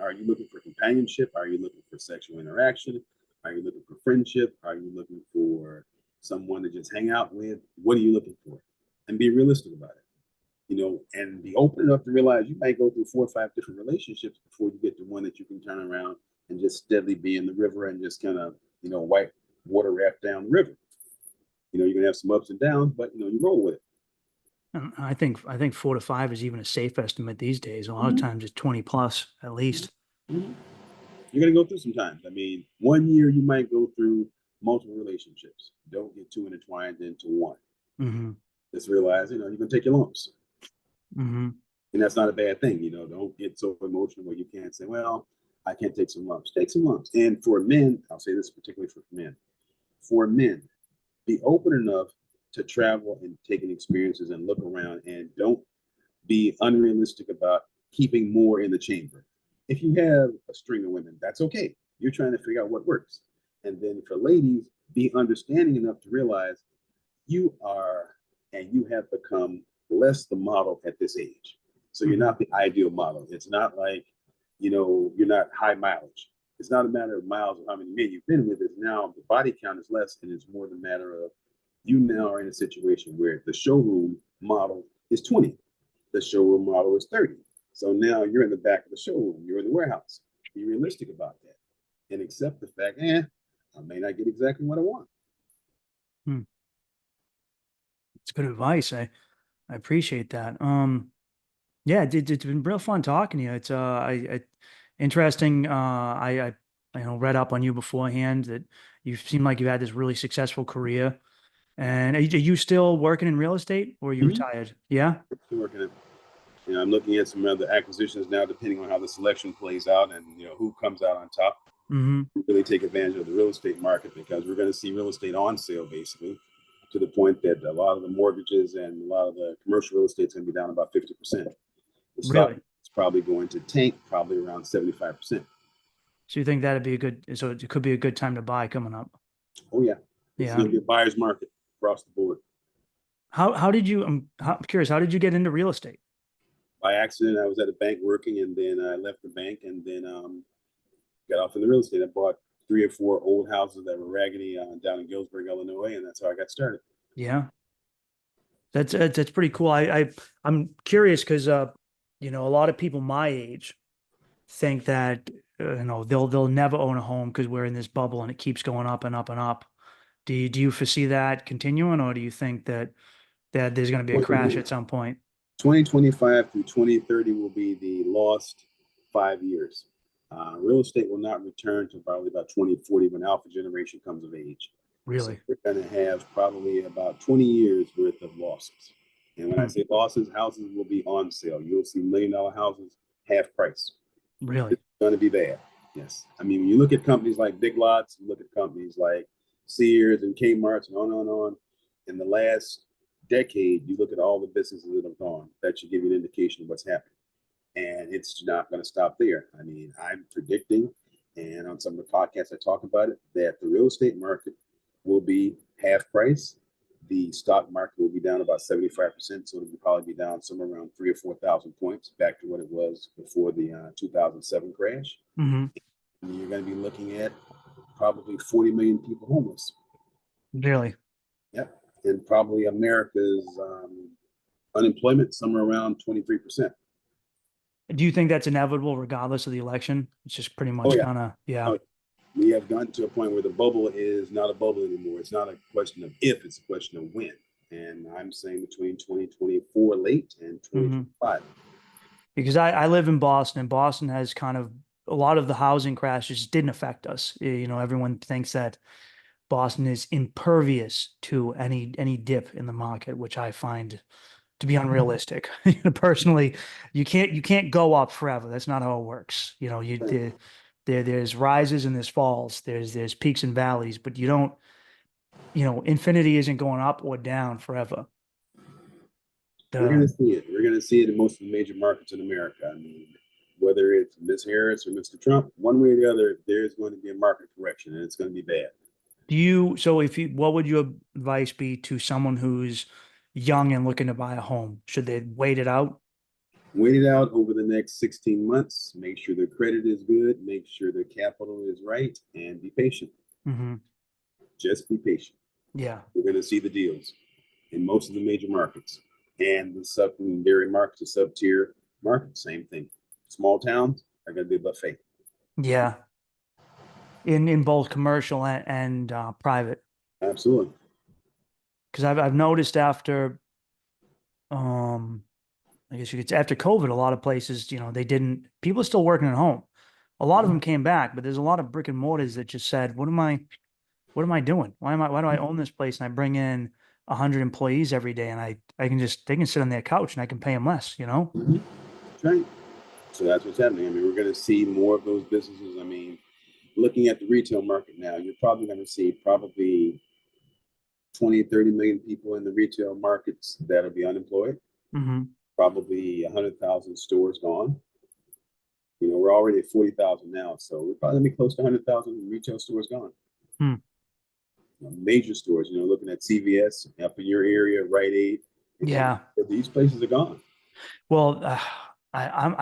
are you looking for companionship? Are you looking for sexual interaction? Are you looking for friendship? Are you looking for someone to just hang out with? What are you looking for? And be realistic about it. And be open enough to realize you might go through 4 or 5 different relationships before you get to one that you can turn around and just steadily be in the river and just kind of, white water raft down the river. You're gonna have some ups and downs, but you roll with it. And I think 4 to 5 is even a safe estimate these days. A lot of Mm-hmm. times it's 20 plus at least. Mm-hmm. You're gonna go through some times. 1 year you might go through multiple relationships. Don't get too intertwined into one. Hmm. Just realize, you're gonna take your lumps. Hmm. And that's not a bad thing. Don't get so emotional where you can't say, well, I can't take some lumps. Take some lumps. And for men, I'll say this particularly for men, be open enough to travel and taking experiences and look around, and don't be unrealistic about keeping more in the chamber. If you have a string of women, that's okay. You're trying to figure out what works. And then for ladies, be understanding enough to realize you are and you have become less the model at this age. So you're not the ideal model. It's not like, you're not high mileage. It's not a matter of miles or how many men you've been with. It's now the body count is less, and it's more the matter of you now are in a situation where the showroom model is 20. The showroom model is 30. So now you're in the back of the showroom. You're in the warehouse. Be realistic about that and accept the fact, I may not get exactly what I want. It's good advice. I appreciate that. Yeah, it's been real fun talking to you. It's interesting. I read up on you beforehand that you seem like you had this really successful career. And are you still working in real estate or are you Mhm. retired? Yeah. Still working it. I'm looking at some other acquisitions now, depending on how the selection plays out and who comes out on top. Hmm. Really take advantage of the real estate market, because we're going to see real estate on sale, basically, to the point that a lot of the mortgages and a lot of the commercial real estate is going to be down about 50%. The stock Really? is probably going to tank probably around 75%. So you think that'd be so it could be a good time to buy coming up? Oh yeah, it's Yeah. going to be a buyer's market across the board. How did you, I'm curious, how did you get into real estate? By accident, I was at a bank working, and then I left the bank, and then got off in the real estate. I bought 3 or 4 old houses that were raggedy down in Galesburg, Illinois, and that's how I got started. Yeah. That's pretty cool. I'm curious because you know, a lot of people my age think that you know, they'll never own a home because we're in this bubble and it keeps going up and up and up. Do you foresee that continuing, or do you think that there's going to be a crash at some point? 2025 through 2030 will be the lost 5 years. Real estate will not return to probably about 2040 when alpha generation comes of age. Really? So we're going to have probably about 20 years worth of losses. And when I say losses, houses will be on sale. You'll see $1 million houses half price. Really? It's going to be bad. Yes. I mean, when you look at companies like Big Lots, you look at companies like Sears and Kmart's and on and on. In the last decade, you look at all the businesses that have gone. That should give you an indication of what's happening. And it's not going to stop there. I mean, I'm predicting, and on some of the podcasts I talk about it, that the real estate market will be half price. The stock market will be down about 75%. So it'll probably be down somewhere around 3,000 or 4,000 points back to what it was before the 2007 crash. Mm-hmm. And you're going to be looking at probably 40 million people homeless. Really? Yep. And probably America's unemployment somewhere around 23%. Do you think that's inevitable regardless of the election? It's just pretty much kind of, yeah. We have gotten to a point where the bubble is not a bubble anymore. It's not a question of if, it's a question of when. And I'm saying between 2024 late and 2025. Because I live in Boston, and Boston has kind of a lot of the housing crashes didn't affect us. You know, everyone thinks that Boston is impervious to any dip in the market, which I find to be unrealistic. Personally, you can't go up forever. That's not how it works. You know, there's rises and there's falls. There's peaks and valleys, but you don't, you know, infinity isn't going up or down forever. We're going to see it. We're going to see it in most of the major markets in America. I mean, whether it's Ms. Harris or Mr. Trump, one way or the other, there's going to be a market correction, and it's going to be bad. What would your advice be to someone who's young and looking to buy a home? Should they wait it out? Wait it out over the next 16 months. Make sure their credit is good. Make sure their capital is right, and be patient. Mm-hmm. Just be patient. Yeah. We're going to see the deals in most of the major markets, and the secondary markets, the sub-tier markets, same thing. Small towns are going to be a buffet. Yeah. In both commercial and private. Absolutely. Because I've noticed after, I guess you could say after COVID, a lot of places, you know, people are still working at home. A lot of them came back, but there's a lot of brick and mortars that just said, what am I doing? Why do I own this place? And I bring in 100 employees every day, and they can sit on their couch and I can pay them less, you know? Mm-hmm. That's right. So that's what's happening. I mean, we're going to see more of those businesses. I mean, looking at the retail market now, you're probably going to see 20, 30 million people in the retail markets that'll be unemployed. Mm-hmm. Probably 100,000 stores gone. You know, we're already at 40,000 now, so we're probably gonna be close to 100,000 retail stores gone. You know, major stores, you know, looking at CVS up in your area, Rite Aid. Yeah. These places are gone. Well, I'm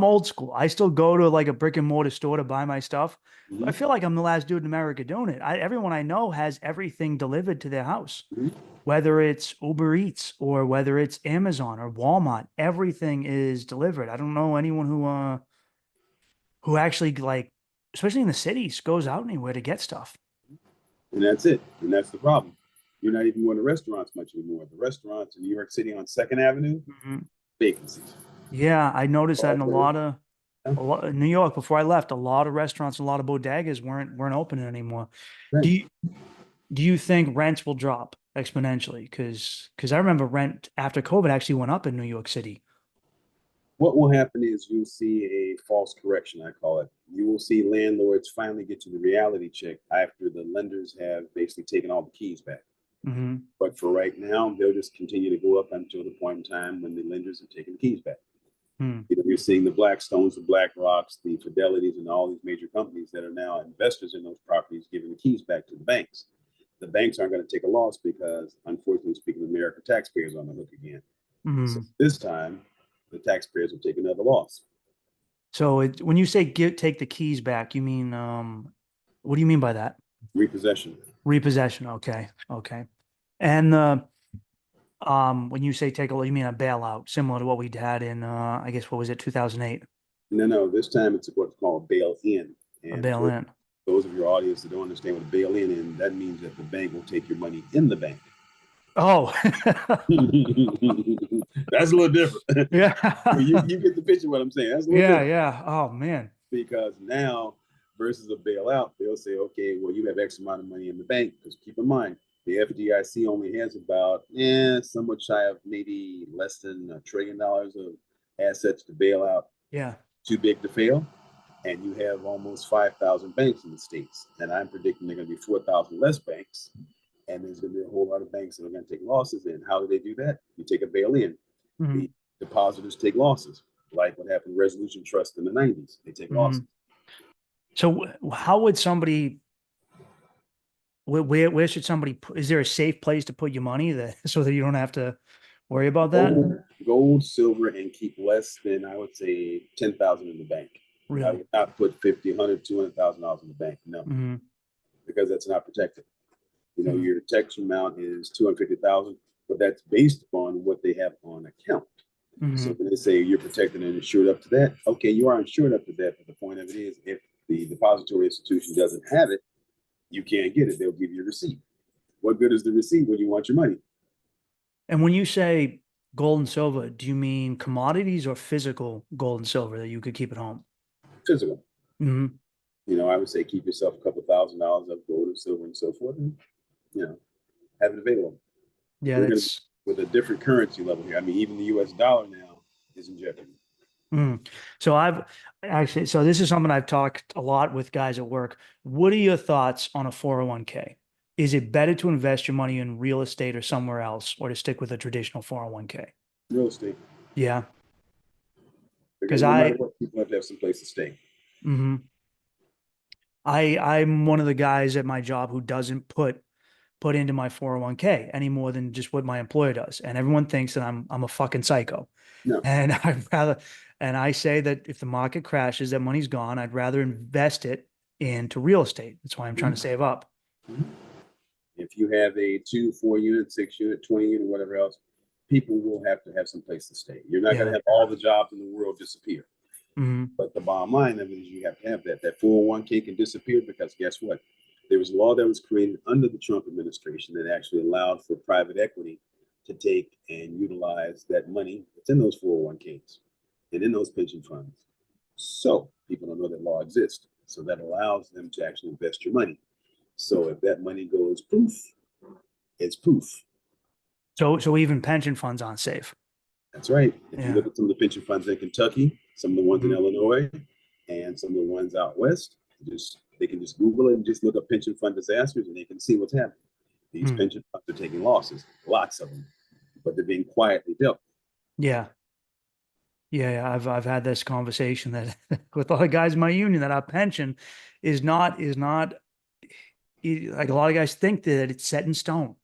old school. I still go to like a brick and mortar store to buy my stuff. Mm-hmm. I feel like I'm the last dude in America doing it. Everyone I know has everything delivered to their house, whether it's Uber Eats or whether it's Amazon or Walmart. Everything is delivered. I don't know anyone who actually, like, especially in the cities, goes out anywhere to get stuff. And that's it. And that's the problem. You're not even going to restaurants much anymore. The restaurants in New York City on 2nd Avenue, vacancies. Yeah, I noticed that in a lot in New York before I left. A lot of restaurants, a lot of bodegas weren't opening anymore. Right. Do you think rents will drop exponentially? Because I remember rent after COVID actually went up in New York City. What will happen is you'll see a false correction, I call it. You will see landlords finally get to the reality check after the lenders have basically taken all the keys back. Mm-hmm. But for right now, they'll just continue to go up until the point in time when the lenders have taken the keys back. You know, you're seeing the Blackstones, the BlackRocks, the Fidelities, and all these major companies that are now investors in those properties giving the keys back to the banks. The banks aren't going to take a loss because, unfortunately speaking, American taxpayers are on the hook again. So this time, the taxpayers will take another loss. So when you say take the keys back, you mean, what do you mean by that? Repossession. Repossession. Okay. Okay. And when you say take a, you mean a bailout, similar to what we had in, I guess, what was it, 2008? No, this time it's what's called bail in. A And bail for in. those of your audience that don't understand what a bail in is, that means that the bank will take your money in the bank. Oh, That's a little different. yeah. You get the picture of what I'm saying. That's a little Yeah. different Yeah. Oh, man. because now versus a bailout, they'll say, okay, well, you have X amount of money in the bank. Because keep in mind, the FDIC only has about, somewhat shy of maybe less than $1 trillion of assets to bail out. Yeah. Too big to fail. And you have almost 5,000 banks in the States. And I'm predicting there are going to be 4,000 less banks. And there's going to be a whole lot of banks that are going to take losses. And how do they do that? You take a bail in. Mm-hmm. The depositors take losses, like what happened to Resolution Trust in the 90s. They take losses. So how would somebody, where should somebody, is there a safe place to put your money that so that you don't have to worry about that? Gold, silver, and keep less than, I would say, 10,000 in the bank. I Really? would not put 50, 100, $200,000 in the bank. No, Mm-hmm. because that's not protected. Mhm. Your protection amount is 250,000, but that's based upon what they have on account. Mm-hmm. So when they say you're protected and insured up to that, okay, you are insured up to that. But the point of it is, if the depository institution doesn't have it, you can't get it. They'll give you a receipt. What good is the receipt when you want your money? And when you say gold and silver, do you mean commodities or physical gold and silver that you could keep at home? Physical. Mm-hmm. I would say keep yourself a couple $1,000s of gold and silver and so forth, and have it available. Yeah, We're going to that's with a different currency level here. I mean, even the U.S. dollar now is in jeopardy. So I've actually, so this is something I've talked a lot with guys at work. What are your thoughts on a 401k? Is it better to invest your money in real estate or somewhere else, or to stick with a traditional 401k? Real estate, Yeah, because because no matter what, people have to have some place to stay. mm-hmm. I'm one of the guys at my job who doesn't put into my 401k any more than just what my employer does. And everyone thinks that I'm a fucking psycho. No. And I say that if the market crashes, that money's gone. I'd rather invest it into real estate. That's why I'm trying to save up. Mm-hmm. If you have a 2, 4 unit, 6 unit, 20 unit, whatever else, people will have to have some place to stay. You're not going to have all the jobs in the world disappear. Mm-hmm. But the bottom line of it is you have to have that. That 401k can disappear because guess what? There was a law that was created under the Trump administration that actually allowed for private equity to take and utilize that money that's in those 401ks and in those pension funds. So people don't know that law exists. So that allows them to actually invest your money. So if that money goes poof, it's poof. So even pension funds aren't safe. That's right. If you look at some of the pension funds in Kentucky, some of the ones in Illinois, and some of the ones out west, they can just Google it and just look up pension fund disasters, and they can see what's happening. These pension funds are taking losses, lots of them, but they're being quietly dealt. Yeah. I've had this conversation that with all the guys in my union that our pension is not like a lot of guys think that it's set in stone.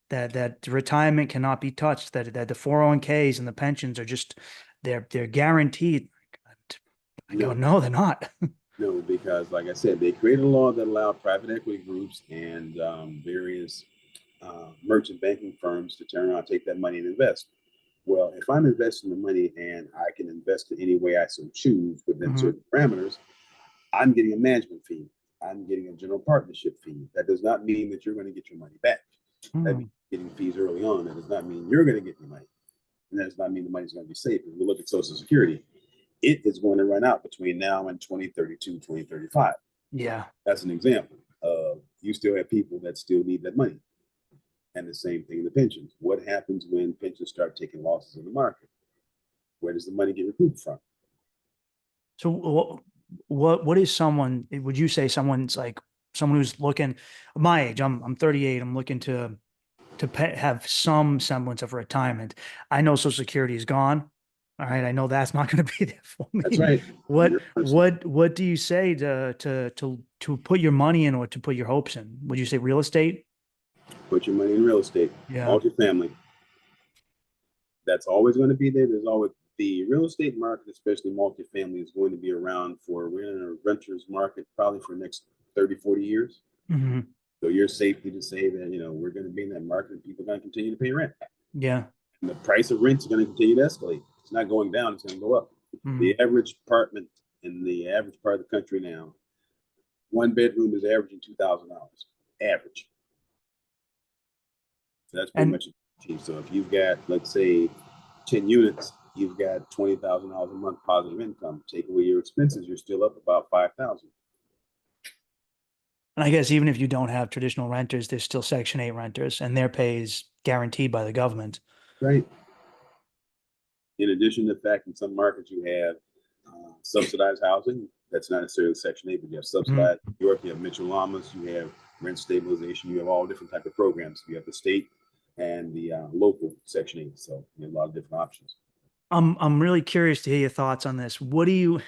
That retirement cannot be touched, that the 401ks and the pensions are just they're guaranteed. I go, no, they're not. No, because like I said, they created a law that allowed private equity groups and various merchant banking firms to turn around, take that money and invest. Well, if I'm investing the money and I can invest it any way I so choose within certain parameters, I'm getting a management fee. I'm getting a general partnership fee. That does not mean that you're going to get your money back. That means getting fees early on. That does not mean you're going to get your money. And that does not mean the money's going to be safe. If we look at Social Security, it is going to run out between now and 2032, 2035. Yeah. That's an example of you still have people that still need that money. And the same thing in the pensions. What happens when pensions start taking losses in the market? Where does the money get recouped from? So what is someone, would you say someone's like someone who's looking my age, I'm 38, I'm looking to have some semblance of retirement. I know Social Security is gone. All right. I know that's not going to be there for me. That's right. What do you say to put your money in or to put your hopes in? Would you say real estate? Put your money in real estate. Yeah. Multifamily. That's always going to be there. There's always the real estate market, especially multifamily, is going to be around for, we're in a renter's market probably for the next 30, 40 years. Mm-hmm. So you're safely to say that, we're going to be in that market and people are going to continue to pay rent. Yeah. And the price of rent is going to continue to escalate. It's not going down, it's going to go up. Mm-hmm. The average apartment in the average part of the country now, one bedroom is averaging $2,000 average. So that's pretty much cheap. So if you've got, let's say, 10 units, you've got $20,000 a month positive income. Take away your expenses, you're still up about 5,000. And I guess even if you don't have traditional renters, there's still Section 8 renters, and their pay is guaranteed by the government. Right. In addition to the fact in some markets you have subsidized housing, that's not necessarily Section 8, but you have subsidized. Mm-hmm. New York, you have Mitchell Lamas, you have rent stabilization, you have all different types of programs. You have the state and the local Section 8. So you have a lot of different options. I'm really curious to hear your thoughts on this. This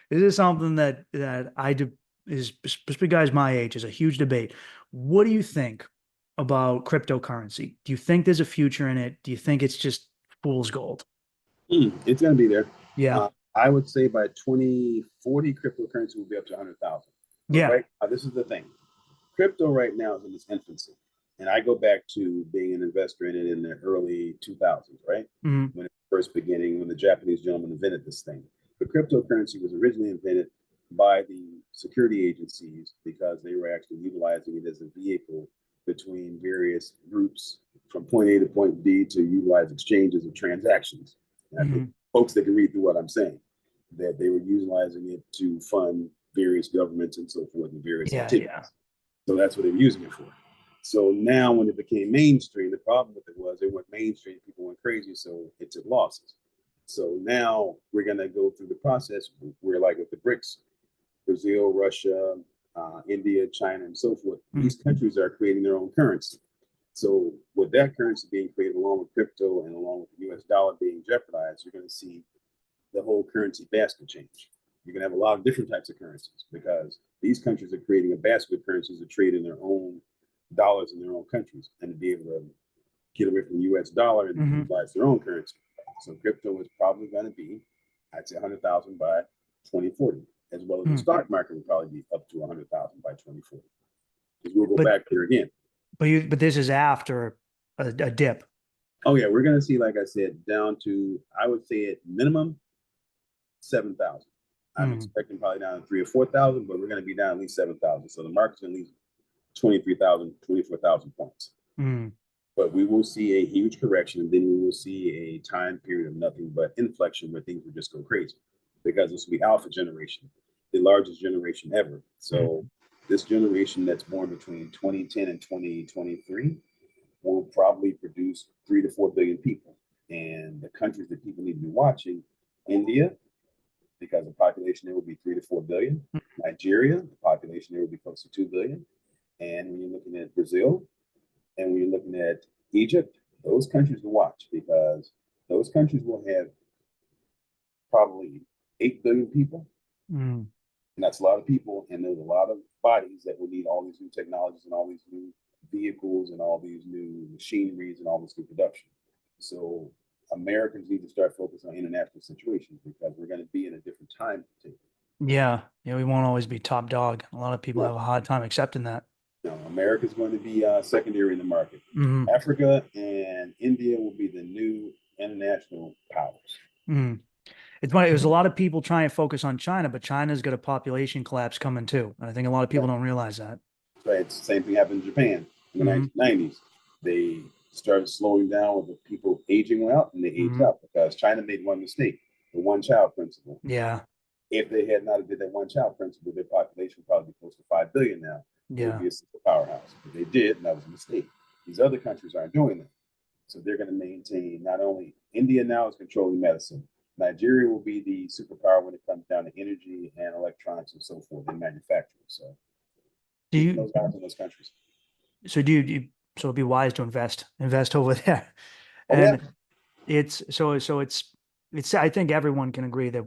is something that I do, is, especially guys my age, is a huge debate. What do you think about cryptocurrency? Do you think there's a future in it? Do you think it's just fool's gold? It's going to be there. Yeah. I would say by 2040, cryptocurrency will be up to 100,000. Yeah. Right now, this is the thing. Crypto right now is in its infancy. And I go back to being an investor in it in the early 2000s, right? Mm-hmm. When it first beginning, when the Japanese gentleman invented this thing. But cryptocurrency was originally invented by the security agencies because they were actually utilizing it as a vehicle between various groups from point A to point B to utilize exchanges of transactions. And I think folks that can read through what I'm saying, that they were utilizing it to fund various governments and so forth and various activities. Yeah. So that's what they were using it for. So now when it became mainstream, the problem with it was it went mainstream, people went crazy, so it took losses. So now we're going to go through the process. We're like with the BRICS, Brazil, Russia, India, China, and so forth. Mm-hmm. These countries are creating their own currency. So with that currency being created along with crypto and along with the US dollar being jeopardized, you're going to see the whole currency basket change. You're going to have a lot of different types of currencies because these countries are creating a basket of currencies to trade in their own dollars in their own countries and to be able to get away from the US dollar and utilize their own currency. So crypto is probably going to be, I'd say 100,000 by 2040, as well as the stock market will probably be up to 100,000 by 2040. Because we'll go back here again. But this is after a dip. Oh yeah, we're going to see, like I said, down to, I would say at minimum 7,000. I'm expecting probably down to 3,000 or 4,000, but we're going to be down at least 7,000. So the market's going to leave 23,000, 24,000 points. But we will see a huge correction, and then we will see a time period of nothing but inflection where things will just go crazy because this will be alpha generation, the largest generation ever. So this generation that's born between 2010 and 2023 will probably produce 3 to 4 billion people. And the countries that people need to be watching, India, because the population there will be 3 to 4 billion. Nigeria, the population there will be close to 2 billion. And when you're looking at Brazil, and when you're looking at Egypt, those countries to watch because those countries will have probably 8 billion people. And that's a lot of people. And there's a lot of bodies that will need all these new technologies and all these new vehicles and all these new machineries and all this new production. So Americans need to start focusing on international situations because we're going to be in a different time. Yeah, we won't always be top dog. A lot of people have a hard time accepting that. No, America's going to be secondary in the market. Africa and India will be the new international powers. It's funny. There's a lot of people trying to focus on China, but China's got a population collapse coming too. And I think a lot of people don't realize that. Right. It's the same thing happened in Japan in the 1990s. They started slowing down with the people aging out, and they aged out because China made one mistake, the one-child principle. Yeah. If they had not did that one-child principle, their population would probably be close to 5 billion now. Yeah. It would be a super powerhouse. But they did, and that was a mistake. These other countries aren't doing that. So they're going to maintain, not only India now is controlling medicine. Nigeria will be the superpower when it comes down to energy and electronics and so forth in manufacturing. So those guys in those countries. So so it'd be wise to invest over there. And it's I think everyone can agree that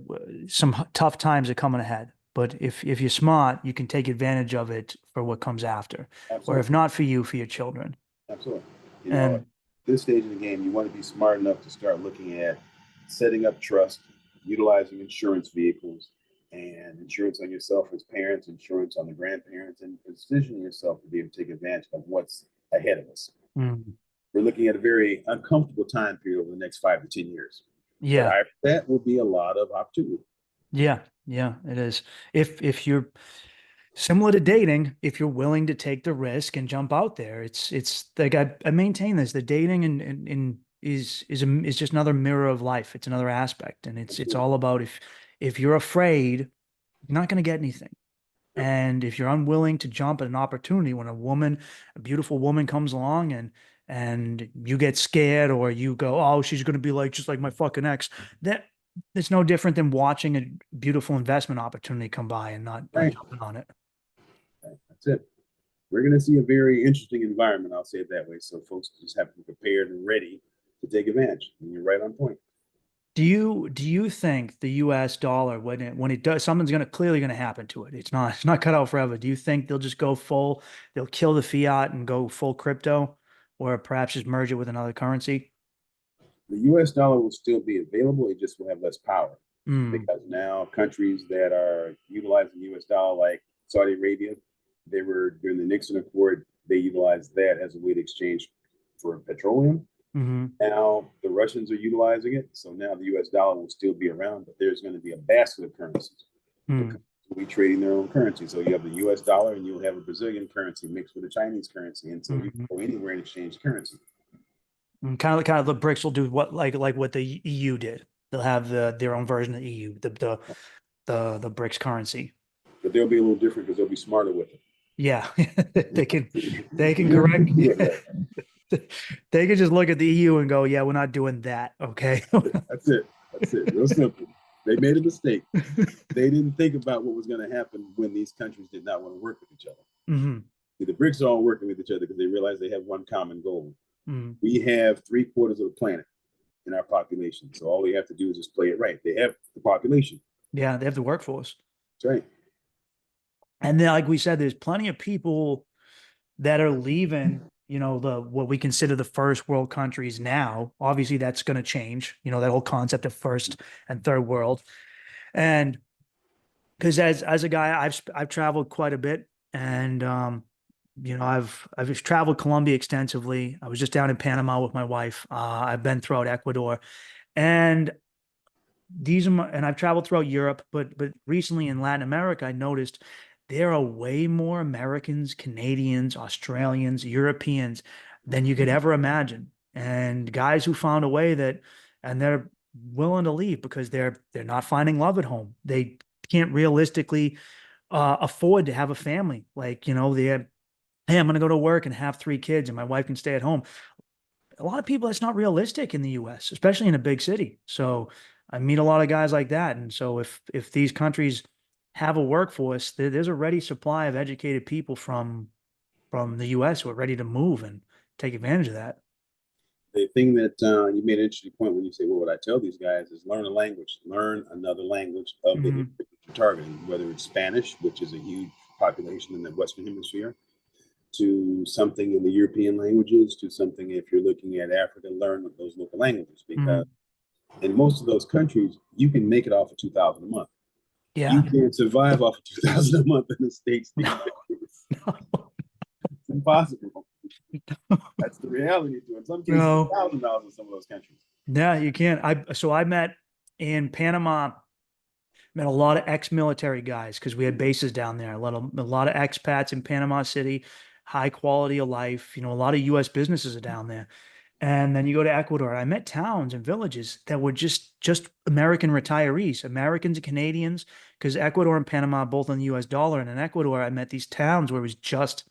some tough times are coming ahead. But if you're smart, you can take advantage of it for what comes after. Absolutely. Or if not for you, for your children. Absolutely. At this stage of the game, you want to be smart enough to start looking at setting up trust, utilizing insurance vehicles, and insurance on yourself as parents, insurance on the grandparents, and positioning yourself to be able to take advantage of what's ahead of us. Mm. We're looking at a very uncomfortable time period over the next 5 to 10 years. Yeah. But after that will be a lot of opportunity. Yeah. Yeah, it is. If you're similar to dating, if you're willing to take the risk and jump out there, it's like I maintain this, the dating and is just another mirror of life. It's another aspect. And it's all about if you're afraid, you're not going to get anything. And if you're unwilling to jump at an opportunity when a beautiful woman comes along and you get scared or you go, oh, she's going to be like just like my fucking ex, that it's no different than watching a beautiful investment opportunity come by and not jumping on it. That's it. We're going to see a very interesting environment. I'll say it that way. So folks just have to be prepared and ready to take advantage. And you're right on point. Do you think the U.S. dollar, when it does, something's clearly going to happen to it? It's not cut out forever. Do you think they'll just go full, they'll kill the fiat and go full crypto, or perhaps just merge it with another currency? The U.S. dollar will still be available. It just will have less power because now countries that are utilizing the U.S. dollar, like Saudi Arabia, they were during the Nixon Accord, they utilized that as a way to exchange for petroleum. Now the Russians are utilizing it. So now the US dollar will still be around, but there's going to be a basket of currencies. We'll be trading their own currency. So you have the US dollar and you'll have a Brazilian currency mixed with a Chinese currency. And so you can go anywhere and exchange currency. And kind of the BRICS will do what like what the EU did. They'll have their own version of the EU, the BRICS currency. But they'll be a little different because they'll be smarter with it. Yeah, they can correct. They can just look at the EU and go, yeah, we're not doing that. Okay. That's it. Real simple. They made a mistake. They didn't think about what was going to happen when these countries did not want to work with each other. The BRICS are all working with each other because they realize they have one common goal. We have 3/4 of the planet in our population. So all we have to do is just play it right. They have the population. Yeah, they have the workforce. That's right. And then, like we said, there's plenty of people that are leaving, what we consider the first world countries now. Obviously, that's going to change, that whole concept of first and third world. And because as a guy, I've traveled quite a bit, and I've traveled Colombia extensively. I was just down in Panama with my wife. I've been throughout Ecuador, and I've traveled throughout Europe, but recently in Latin America, I noticed there are way more Americans, Canadians, Australians, Europeans than you could ever imagine. And guys who found a way and they're willing to leave because they're not finding love at home. They can't realistically afford to have a family. Like, hey, I'm going to go to work and have 3 kids and my wife can stay at home. A lot of people, that's not realistic in the US, especially in a big city. So I meet a lot of guys like that. And so if these countries have a workforce, there's a ready supply of educated people from the US who are ready to move and take advantage of that. The thing that you made an interesting point when you say, well, what I tell these guys is learn a language, learn another language of the you're targeting, whether it's Spanish, which is a huge population in the Western Hemisphere, to something in the European languages, to something if you're looking at Africa, learn those local languages, because in most of those countries, you can make it off of $2,000 a month. Yeah. You can't survive off of $2,000 a month in the States. No. It's impossible. That's the reality to it. In some cases, $1,000 in some of those countries. Yeah, you can't. I met in Panama, met a lot of ex-military guys because we had bases down there. A lot of expats in Panama City, high quality of life. A lot of U.S. businesses are down there. And then you go to Ecuador. I met towns and villages that were just American retirees, Americans and Canadians, because Ecuador and Panama are both on the US dollar. And in Ecuador, I met these towns where it was just,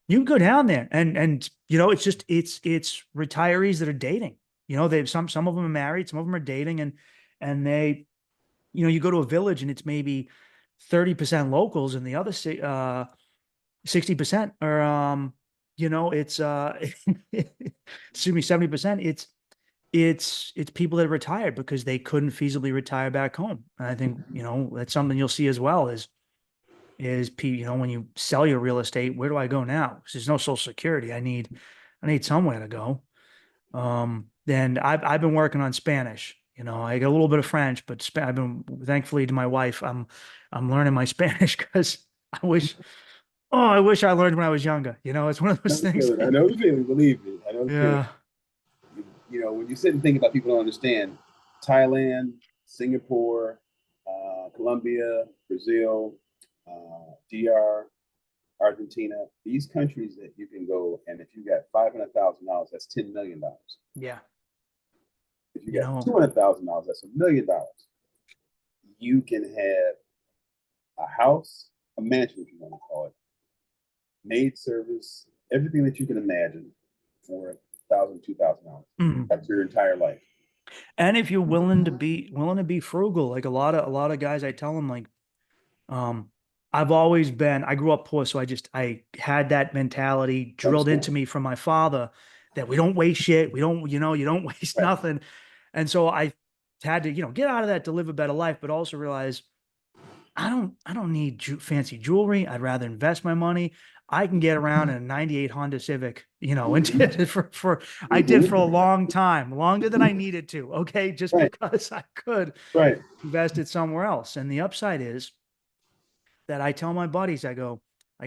you can go down there and it's retirees that are dating. They've some of them are married, some of them are dating, and they, you go to a village and it's maybe 30% locals and the other 60% are it's excuse me, 70%. It's people that are retired because they couldn't feasibly retire back home. And I think, that's something you'll see as well is when you sell your real estate, where do I go now? Because there's no Social Security. I need somewhere to go. Then I've been working on Spanish You know, I got a little bit of French, but I've been, thankfully to my wife, I'm learning my Spanish because I wish, oh, I wish I learned when I was younger. You know, it's one of I know those the things. feeling. I know the feeling. Believe me, I know the feeling. Yeah. You know, when you sit and think about people don't understand, Thailand, Singapore, Colombia, Brazil, DR, Argentina, these countries that you can go, and if you got $500,000, that's $10 million. Yeah. If you You got know, $200,000, that's $1 million. You can have a house, a mansion, if you want to call it, maid service, everything that you can imagine for $1,000, $2,000. mm. That's your entire life. And if you're willing to be frugal, like a lot of guys, I tell them like, um, I grew up poor, so I had that mentality drilled into Understand? me from my father that we don't waste shit. We don't, you don't waste Right. nothing. And so I had to, get out of that to live a better life, but also realize I don't need fancy jewelry. I'd rather invest my money. I can get around in a 98 Honda Civic, and Mm-hmm. did it I did for a Mm-hmm. long time, longer than I needed to. Okay. Just Right. because I could Right. invest it somewhere else. And the upside is that I tell my buddies, I got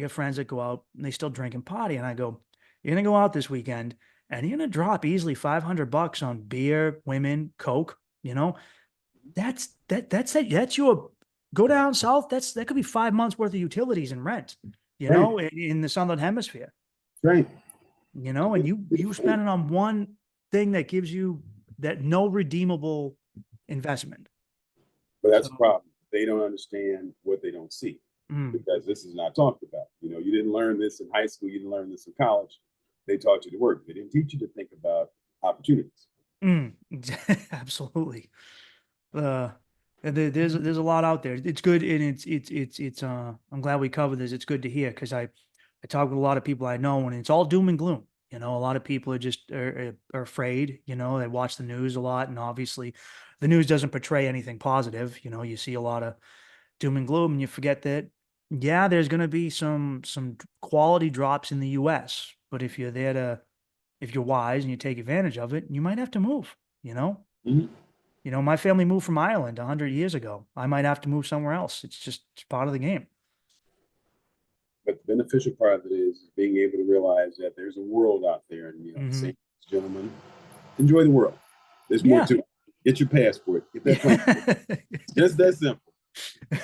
friends that go out and they still drink and party. And I go, you're going to go out this weekend and you're going to drop easily $500 on beer, women, Coke, that's it. That's your go down south. That could be 5 months worth of utilities and rent, Right. in the Southern hemisphere, Right. and you spend it on one thing that gives you that no redeemable investment. But that's So, the problem. They don't understand what they don't see mm, because this is not talked about. You know, you didn't learn this in high school. You didn't learn this in college. They taught you to work. They didn't teach you to think about opportunities. mm, absolutely. Uh, and there's a lot out there. It's good, and it's. I'm glad we covered this. It's good to hear because I talk with a lot of people I know, and it's all doom and gloom. A lot of people are just are afraid. They watch the news a lot, and obviously, the news doesn't portray anything positive. You see a lot of doom and gloom, and you forget that yeah, there's going to be some quality drops in the U.S. But if you're wise and you take advantage of it, you might have to move. You know. Mm-hmm. My family moved from Ireland 100 years ago. I might have to move somewhere else. It's part of the game. But the beneficial part of it is being able to realize that there's a world out there, and Hmm. say, gentlemen, enjoy the world. There's more Yeah. to it. Get your passport. Get that plane. Just that simple.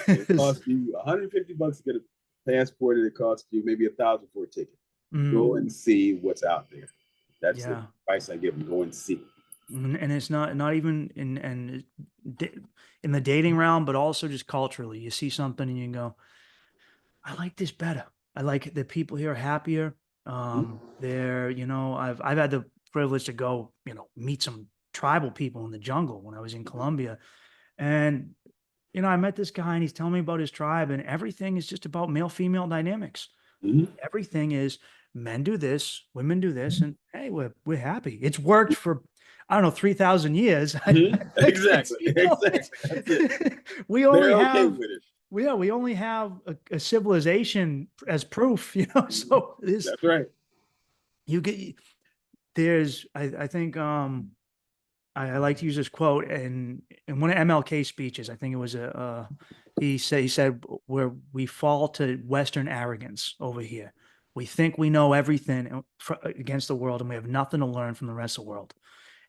It costs you $150 to get a passport, and it costs you maybe $1,000 for a ticket. Mm, Go and see what's out there. That's the yeah. advice I give them. Go and see. And it's not even in the dating realm, but also just culturally. You see something and you go, I like this better. I like it. The people here are happier. Mhm. I've had the privilege to go, meet some tribal people in the jungle when I was in Colombia. And I met this guy and he's telling me about his tribe, and everything is just about male female dynamics. Mhm. Everything is men do this, women do this, and hey, we're happy. It's worked for I don't know 3,000 years. I Mhm. think Exactly. Exactly. That's it. we They're only okay have with it. we only have a civilization as proof, Mhm. So this That's right. you get there's I think I like to use this quote in one of MLK speeches. I think it was he said where we fall to Western arrogance over here. We think we know everything against the world, and we have nothing to learn from the rest of the world.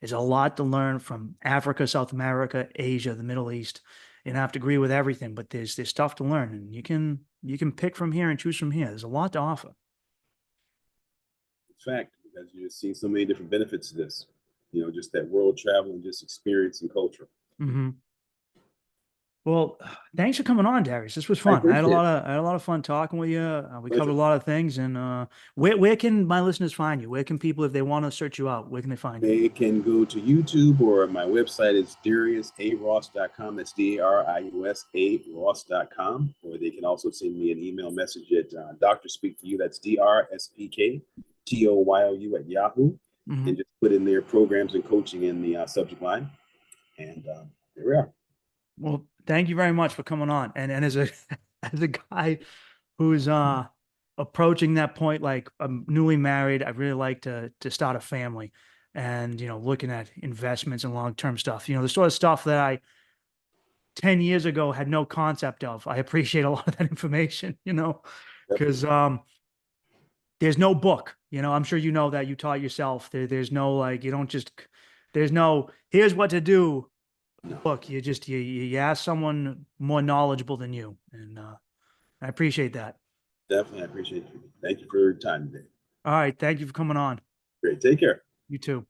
There's a lot to learn from Africa, South America, Asia, the Middle East. You don't have to agree with everything, but there's stuff to learn, and you can pick from here and choose from here. There's a lot to offer. In fact, because you're seeing so many different benefits to this. Just that world travel and just experience and culture. Hmm. Well, thanks for coming on, Darius. This was I fun. appreciate it. I had a lot of fun talking with you. We covered a Pleasure. lot of things, and where can my listeners find you? Where can people, if they want to search you out, where can they find you? They can go to YouTube, or my website is DariusARoss.com. That's DARIUSA Ross.com. Or they can also send me an email message at Dr. Speak to You. That's DRSPKTOYOU at Yahoo. Hmm. And just put in their programs and coaching in the subject line. And there we are. Well, thank you very much for coming on. And as a as a guy who's approaching that point, like I'm newly married, I really like to start a family. and, you know, looking at investments and long-term stuff, you know, the sort of stuff that I 10 years ago had no concept of. I appreciate a lot of that information, you know, Yep. because there's no book, you know, I'm sure you know that, you taught yourself. There's no, like, you don't just, there's no, here's what to do. No. Book. You just, you ask someone more knowledgeable than you. And I appreciate that. Definitely, I appreciate you. Thank you for your time today. All right. Thank you for coming on. Great. Take care. You too.